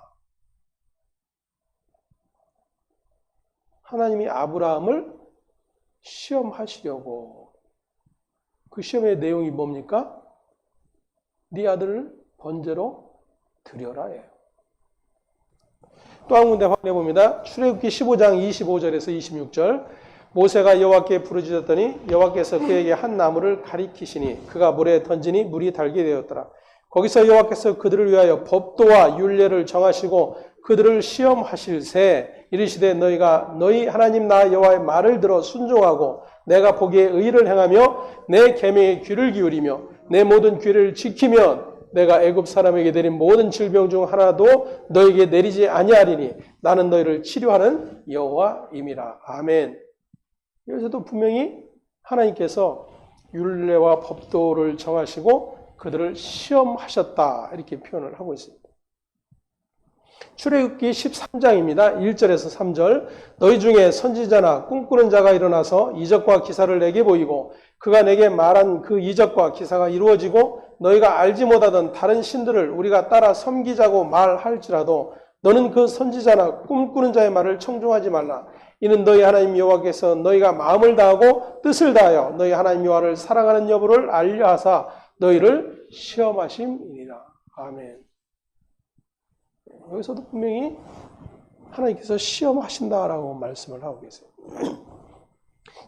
하나님이 아브라함을 시험하시려고. 그 시험의 내용이 뭡니까? 네 아들을 번제로 드려라 해요. 또 한 군데 확인해 봅니다. 출애굽기 15장 25절에서 26절. 모세가 여호와께 부르짖었더니 여호와께서 그에게 한 나무를 가리키시니 그가 물에 던지니 물이 달게 되었더라. 거기서 여호와께서 그들을 위하여 법도와 율례를 정하시고 그들을 시험하실세 이르시되 너희가 너희 하나님 나 여호와의 말을 들어 순종하고 내가 보기에 의를 행하며 내 계명에 귀를 기울이며 내 모든 규례를 지키면 내가 애굽 사람에게 내린 모든 질병 중 하나도 너에게 내리지 아니하리니 나는 너희를 치료하는 여호와임이라. 아멘. 여기서도 분명히 하나님께서 율례와 법도를 정하시고 그들을 시험하셨다 이렇게 표현을 하고 있습니다. 출애굽기 13장입니다. 1절에서 3절. 너희 중에 선지자나 꿈꾸는 자가 일어나서 이적과 기사를 내게 보이고 그가 내게 말한 그 이적과 기사가 이루어지고 너희가 알지 못하던 다른 신들을 우리가 따라 섬기자고 말할지라도 너는 그 선지자나 꿈꾸는 자의 말을 청종하지 말라. 이는 너희 하나님 여호와께서 너희가 마음을 다하고 뜻을 다하여 너희 하나님 여호와를 사랑하는 여부를 알려하사 너희를 시험하심이니라. 아멘. 여기서도 분명히 하나님께서 시험하신다라고 말씀을 하고 계세요.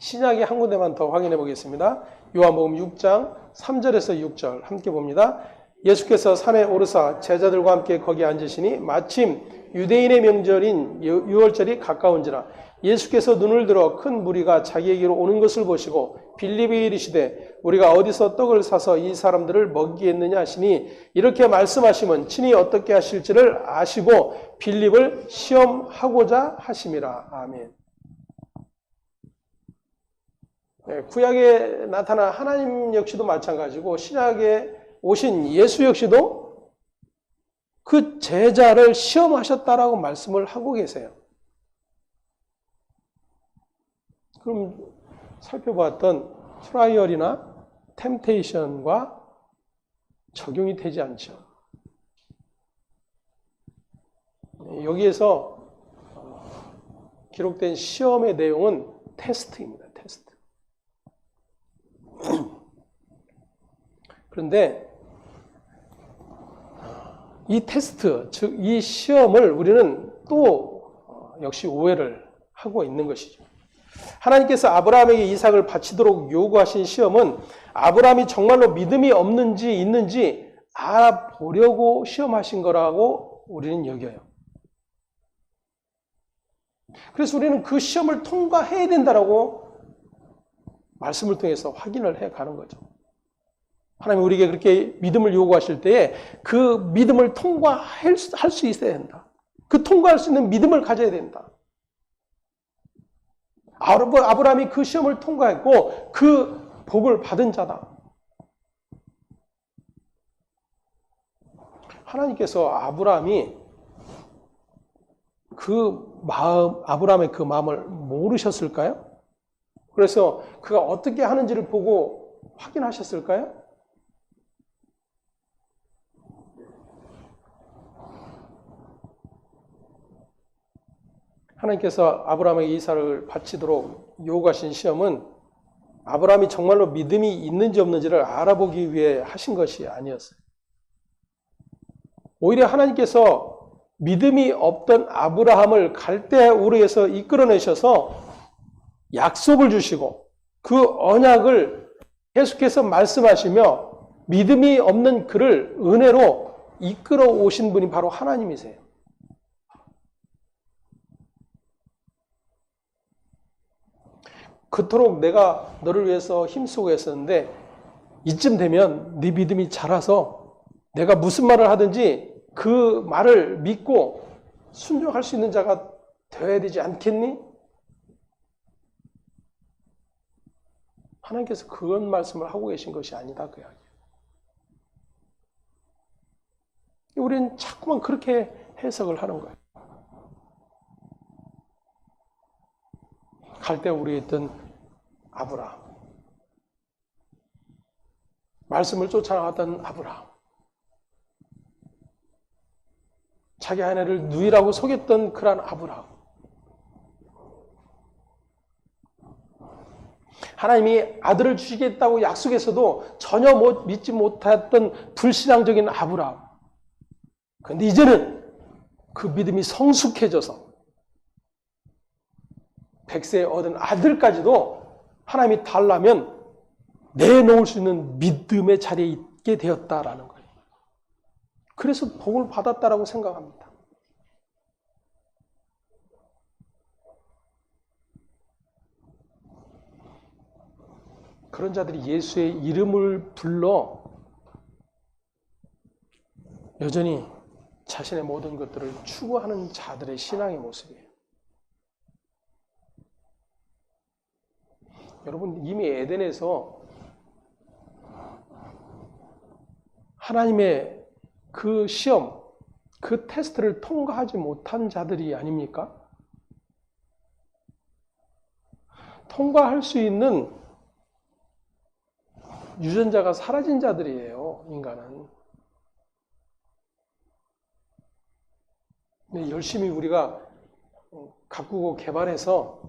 신약의 한 군데만 더 확인해 보겠습니다. 요한복음 6장 3절에서 6절 함께 봅니다. 예수께서 산에 오르사 제자들과 함께 거기 앉으시니 마침 유대인의 명절인 유월절이 가까운지라 예수께서 눈을 들어 큰 무리가 자기에게로 오는 것을 보시고 빌립이 이르시되 우리가 어디서 떡을 사서 이 사람들을 먹이겠느냐 하시니 이렇게 말씀하시면 친히 어떻게 하실지를 아시고 빌립을 시험하고자 하심이라. 아멘. 구약에 나타난 하나님 역시도 마찬가지고 신약에 오신 예수 역시도 그 제자를 시험하셨다라고 말씀을 하고 계세요. 그럼 살펴봤던 트라이얼이나 템테이션과 적용이 되지 않죠. 여기에서 기록된 시험의 내용은 테스트입니다. 테스트. 그런데 이 테스트, 즉 이 시험을 우리는 또 역시 오해를 하고 있는 것이죠. 하나님께서 아브라함에게 이삭을 바치도록 요구하신 시험은 아브라함이 정말로 믿음이 없는지 있는지 알아보려고 시험하신 거라고 우리는 여겨요. 그래서 우리는 그 시험을 통과해야 된다라고 말씀을 통해서 확인을 해 가는 거죠. 하나님이 우리에게 그렇게 믿음을 요구하실 때에 그 믿음을 통과할 수 있어야 된다. 그 통과할 수 있는 믿음을 가져야 된다. 아브라함이 그 시험을 통과했고 그 복을 받은 자다. 하나님께서 아브라함의 그 마음을 모르셨을까요? 그래서 그가 어떻게 하는지를 보고 확인하셨을까요? 하나님께서 아브라함에게 이삭을 바치도록 요구하신 시험은 아브라함이 정말로 믿음이 있는지 없는지를 알아보기 위해 하신 것이 아니었어요. 오히려 하나님께서 믿음이 없던 아브라함을 갈대우르에서 이끌어내셔서 약속을 주시고 그 언약을 계속해서 말씀하시며 믿음이 없는 그를 은혜로 이끌어 오신 분이 바로 하나님이세요. 그토록 내가 너를 위해서 힘쓰고 했었는데 이쯤 되면 네 믿음이 자라서 내가 무슨 말을 하든지 그 말을 믿고 순종할 수 있는 자가 되어야 되지 않겠니? 하나님께서 그런 말씀을 하고 계신 것이 아니다 그 이야기예요. 우리는 자꾸만 그렇게 해석을 하는 거예요. 갈대우르에 있던 아브라함, 말씀을 쫓아나갔던 아브라함, 자기 아내를 누이라고 속였던 그런 아브라함, 하나님이 아들을 주시겠다고 약속했어도 전혀 믿지 못했던 불신앙적인 아브라함. 그런데 이제는 그 믿음이 성숙해져서 100세에 얻은 아들까지도 하나님이 달라면 내놓을 수 있는 믿음의 자리에 있게 되었다라는 거예요. 그래서 복을 받았다라고 생각합니다. 그런 자들이 예수의 이름을 불러 여전히 자신의 모든 것들을 추구하는 자들의 신앙의 모습이에요. 여러분, 이미 에덴에서 하나님의 그 시험, 그 테스트를 통과하지 못한 자들이 아닙니까? 통과할 수 있는 유전자가 사라진 자들이에요, 인간은. 열심히 우리가 가꾸고 개발해서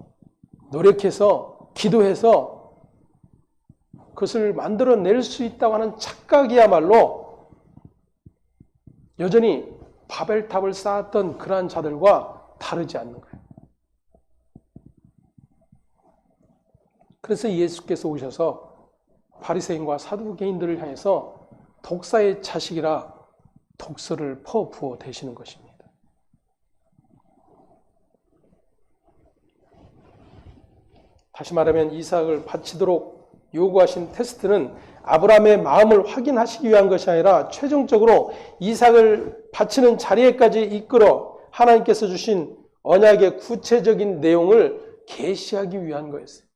노력해서 기도해서 그것을 만들어낼 수 있다고 하는 착각이야말로 여전히 바벨탑을 쌓았던 그러한 자들과 다르지 않는 거예요. 그래서 예수께서 오셔서 바리새인과 사두개인들을 향해서 독사의 자식이라 독서를 퍼부어 대시는 것입니다. 다시 말하면 이삭을 바치도록 요구하신 테스트는 아브라함의 마음을 확인하시기 위한 것이 아니라 최종적으로 이삭을 바치는 자리에까지 이끌어 하나님께서 주신 언약의 구체적인 내용을 계시하기 위한 거였어요.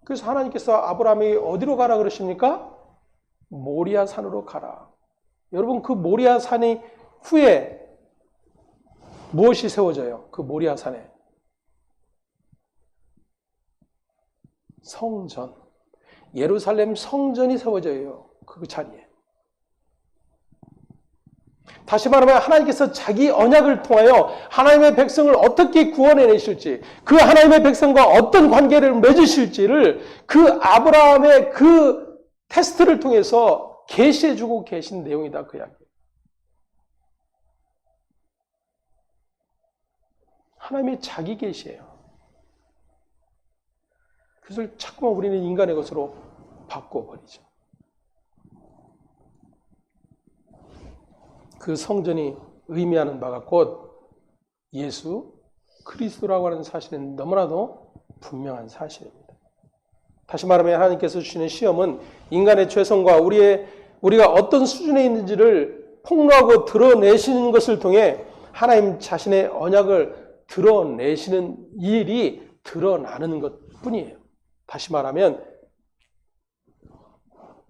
그래서 하나님께서 아브라함이 어디로 가라 그러십니까? 모리아 산으로 가라. 여러분, 그 모리아 산이 후에 무엇이 세워져요? 그 모리아 산에 성전, 예루살렘 성전이 세워져요. 그 자리에. 다시 말하면 하나님께서 자기 언약을 통하여 하나님의 백성을 어떻게 구원해내실지, 그 하나님의 백성과 어떤 관계를 맺으실지를 그 아브라함의 그 테스트를 통해서 계시해주고 계신 내용이다, 그 이야기예요. 하나님의 자기 계시예요. 그것을 자꾸만 우리는 인간의 것으로 바꿔버리죠. 그 성전이 의미하는 바가 곧 예수 그리스도라고 하는 사실은 너무나도 분명한 사실입니다. 다시 말하면 하나님께서 주시는 시험은 인간의 죄성과 우리가 어떤 수준에 있는지를 폭로하고 드러내시는 것을 통해 하나님 자신의 언약을 드러내시는 일이 드러나는 것뿐이에요. 다시 말하면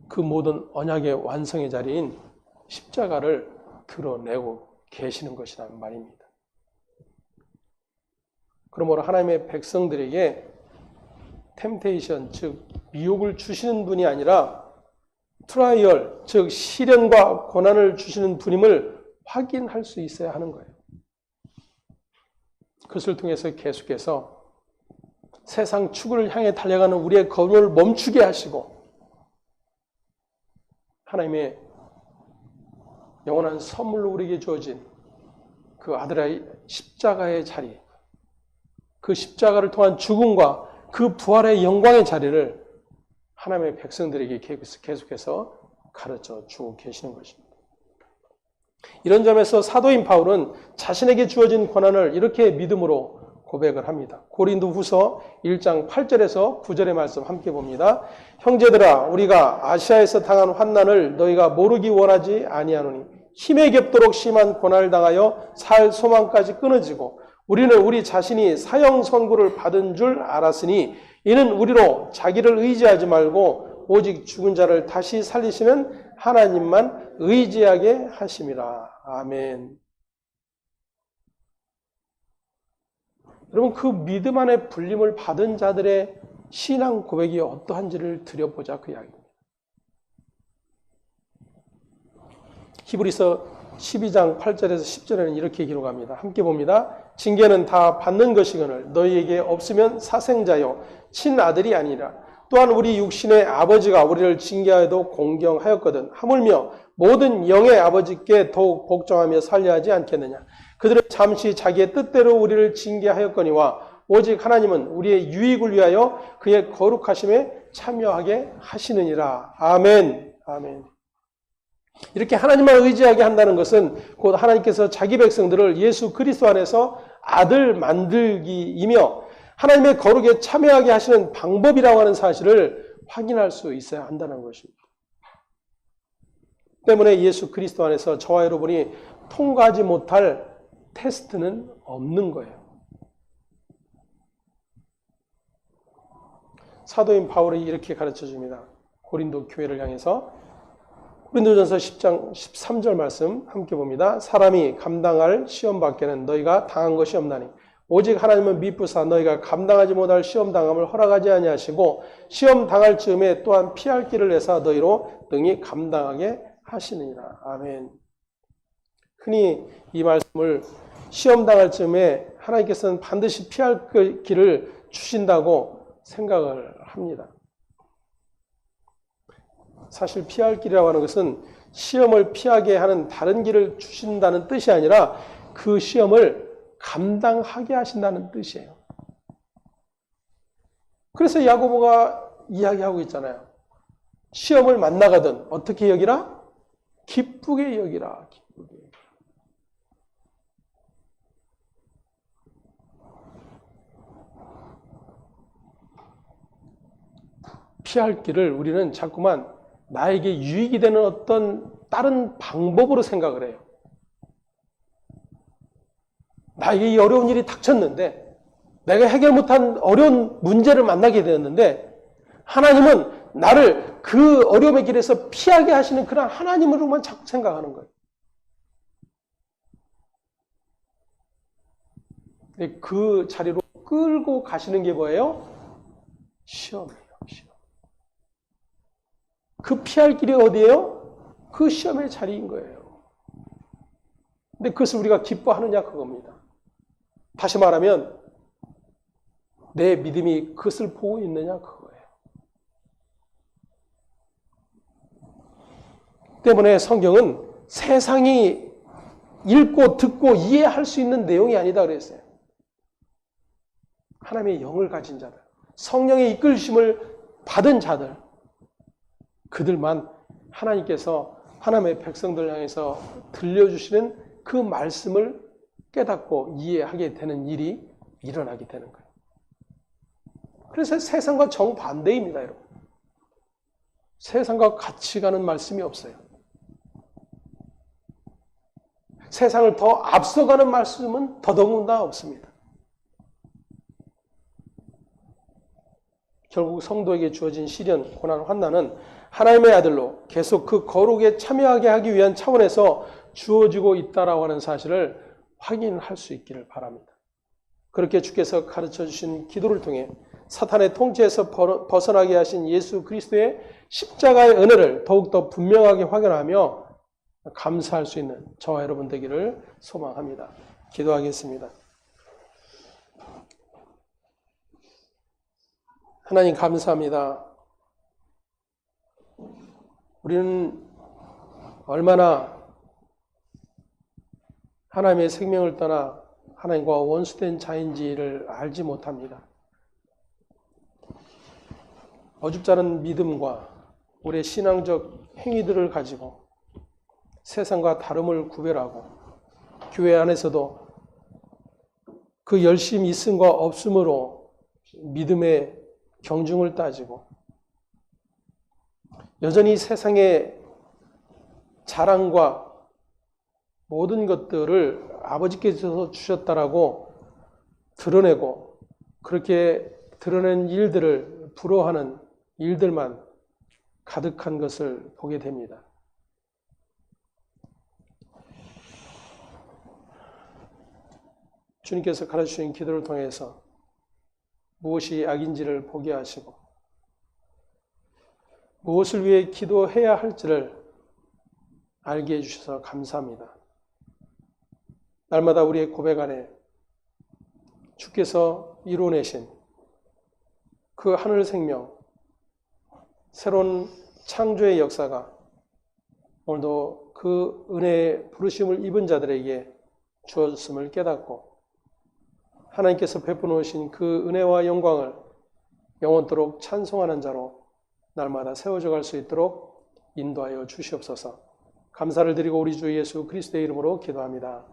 그 모든 언약의 완성의 자리인 십자가를 드러내고 계시는 것이라는 말입니다. 그러므로 하나님의 백성들에게 템테이션, 즉 미혹을 주시는 분이 아니라 트라이얼, 즉 시련과 고난을 주시는 분임을 확인할 수 있어야 하는 거예요. 그것을 통해서 계속해서 세상 추구를 향해 달려가는 우리의 걸음을 멈추게 하시고 하나님의 영원한 선물로 우리에게 주어진 그 아들의 십자가의 자리, 그 십자가를 통한 죽음과 그 부활의 영광의 자리를 하나님의 백성들에게 계속해서 가르쳐 주고 계시는 것입니다. 이런 점에서 사도인 바울은 자신에게 주어진 고난을 이렇게 믿음으로 고백을 합니다. 고린도후서 1장 8절에서 9절의 말씀 함께 봅니다. 형제들아, 우리가 아시아에서 당한 환난을 너희가 모르기 원하지 아니하노니 힘에 겹도록 심한 고난을 당하여 살 소망까지 끊어지고 우리는 우리 자신이 사형 선고를 받은 줄 알았으니 이는 우리로 자기를 의지하지 말고 오직 죽은 자를 다시 살리시는 하나님만 의지하게 하심이라. 아멘. 여러분, 그 믿음 안에 불림을 받은 자들의 신앙 고백이 어떠한지를 드려보자, 그 이야기입니다. 히브리서 12장 8절에서 10절에는 이렇게 기록합니다. 함께 봅니다. 징계는 다 받는 것이거늘 너희에게 없으면 사생자요 친아들이 아니라 또한 우리 육신의 아버지가 우리를 징계하여도 공경하였거든 하물며 모든 영의 아버지께 더욱 복종하며 살려하지 않겠느냐. 그들은 잠시 자기의 뜻대로 우리를 징계하였거니와 오직 하나님은 우리의 유익을 위하여 그의 거룩하심에 참여하게 하시느니라. 아멘. 아멘. 이렇게 하나님만 의지하게 한다는 것은 곧 하나님께서 자기 백성들을 예수 그리스도 안에서 아들 만들기이며 하나님의 거룩에 참여하게 하시는 방법이라고 하는 사실을 확인할 수 있어야 한다는 것입니다. 때문에 예수 그리스도 안에서 저와 여러분이 통과하지 못할 테스트는 없는 거예요. 사도인 바울이 이렇게 가르쳐 줍니다. 고린도 교회를 향해서 고린도전서 10장 13절 말씀 함께 봅니다. 사람이 감당할 시험 밖에는 너희가 당한 것이 없나니 오직 하나님은 미쁘사 너희가 감당하지 못할 시험 당함을 허락하지 아니하시고 시험 당할 즈음에 또한 피할 길을 내사 너희로 능히 감당하게 하시느니라. 아멘. 흔히 이 말씀을 시험 당할 즈음에 하나님께서는 반드시 피할 길을 주신다고 생각을 합니다. 사실 피할 길이라고 하는 것은 시험을 피하게 하는 다른 길을 주신다는 뜻이 아니라 그 시험을 감당하게 하신다는 뜻이에요. 그래서 야고보가 이야기하고 있잖아요. 시험을 만나거든 어떻게 여기라? 기쁘게 여기라. 기쁘게. 피할 길을 우리는 자꾸만 나에게 유익이 되는 어떤 다른 방법으로 생각을 해요. 나에게 이 어려운 일이 닥쳤는데 내가 해결 못한 어려운 문제를 만나게 되었는데 하나님은 나를 그 어려움의 길에서 피하게 하시는 그런 하나님으로만 자꾸 생각하는 거예요. 근데 그 자리로 끌고 가시는 게 뭐예요? 시험이에요. 시험. 그 피할 길이 어디예요? 그 시험의 자리인 거예요. 근데 그것을 우리가 기뻐하느냐 그겁니다. 다시 말하면 내 믿음이 그것을 보고 있느냐 그거예요. 때문에 성경은 세상이 읽고 듣고 이해할 수 있는 내용이 아니다 그랬어요. 하나님의 영을 가진 자들, 성령의 이끌심을 받은 자들, 그들만 하나님께서 하나님의 백성들 향해서 들려주시는 그 말씀을 깨닫고 이해하게 되는 일이 일어나게 되는 거예요. 그래서 세상과 정반대입니다, 여러분. 세상과 같이 가는 말씀이 없어요. 세상을 더 앞서가는 말씀은 더더군다나 없습니다. 결국 성도에게 주어진 시련, 고난, 환난은 하나님의 아들로 계속 그 거룩에 참여하게 하기 위한 차원에서 주어지고 있다라고 하는 사실을 확인할 수 있기를 바랍니다. 그렇게 주께서 가르쳐 주신 기도를 통해 사탄의 통치에서 벗어나게 하신 예수 그리스도의 십자가의 은혜를 더욱더 분명하게 확인하며 감사할 수 있는 저와 여러분 되기를 소망합니다. 기도하겠습니다. 하나님 감사합니다. 우리는 얼마나 하나님의 생명을 떠나 하나님과 원수된 자인지를 알지 못합니다. 어줍지 않은 믿음과 우리의 신앙적 행위들을 가지고 세상과 다름을 구별하고 교회 안에서도 그 열심이 있음과 없음으로 믿음의 경중을 따지고 여전히 세상의 자랑과 모든 것들을 아버지께서 주셨다라고 드러내고 그렇게 드러낸 일들을 부러워하는 일들만 가득한 것을 보게 됩니다. 주님께서 가르치신 기도를 통해서 무엇이 악인지를 보게 하시고 무엇을 위해 기도해야 할지를 알게 해주셔서 감사합니다. 날마다 우리의 고백 안에 주께서 이루어내신 그 하늘 생명, 새로운 창조의 역사가 오늘도 그 은혜의 부르심을 입은 자들에게 주어졌음을 깨닫고 하나님께서 베풀어놓으신 그 은혜와 영광을 영원토록 찬송하는 자로 날마다 세워져 갈 수 있도록 인도하여 주시옵소서. 감사를 드리고 우리 주 예수 그리스도의 이름으로 기도합니다.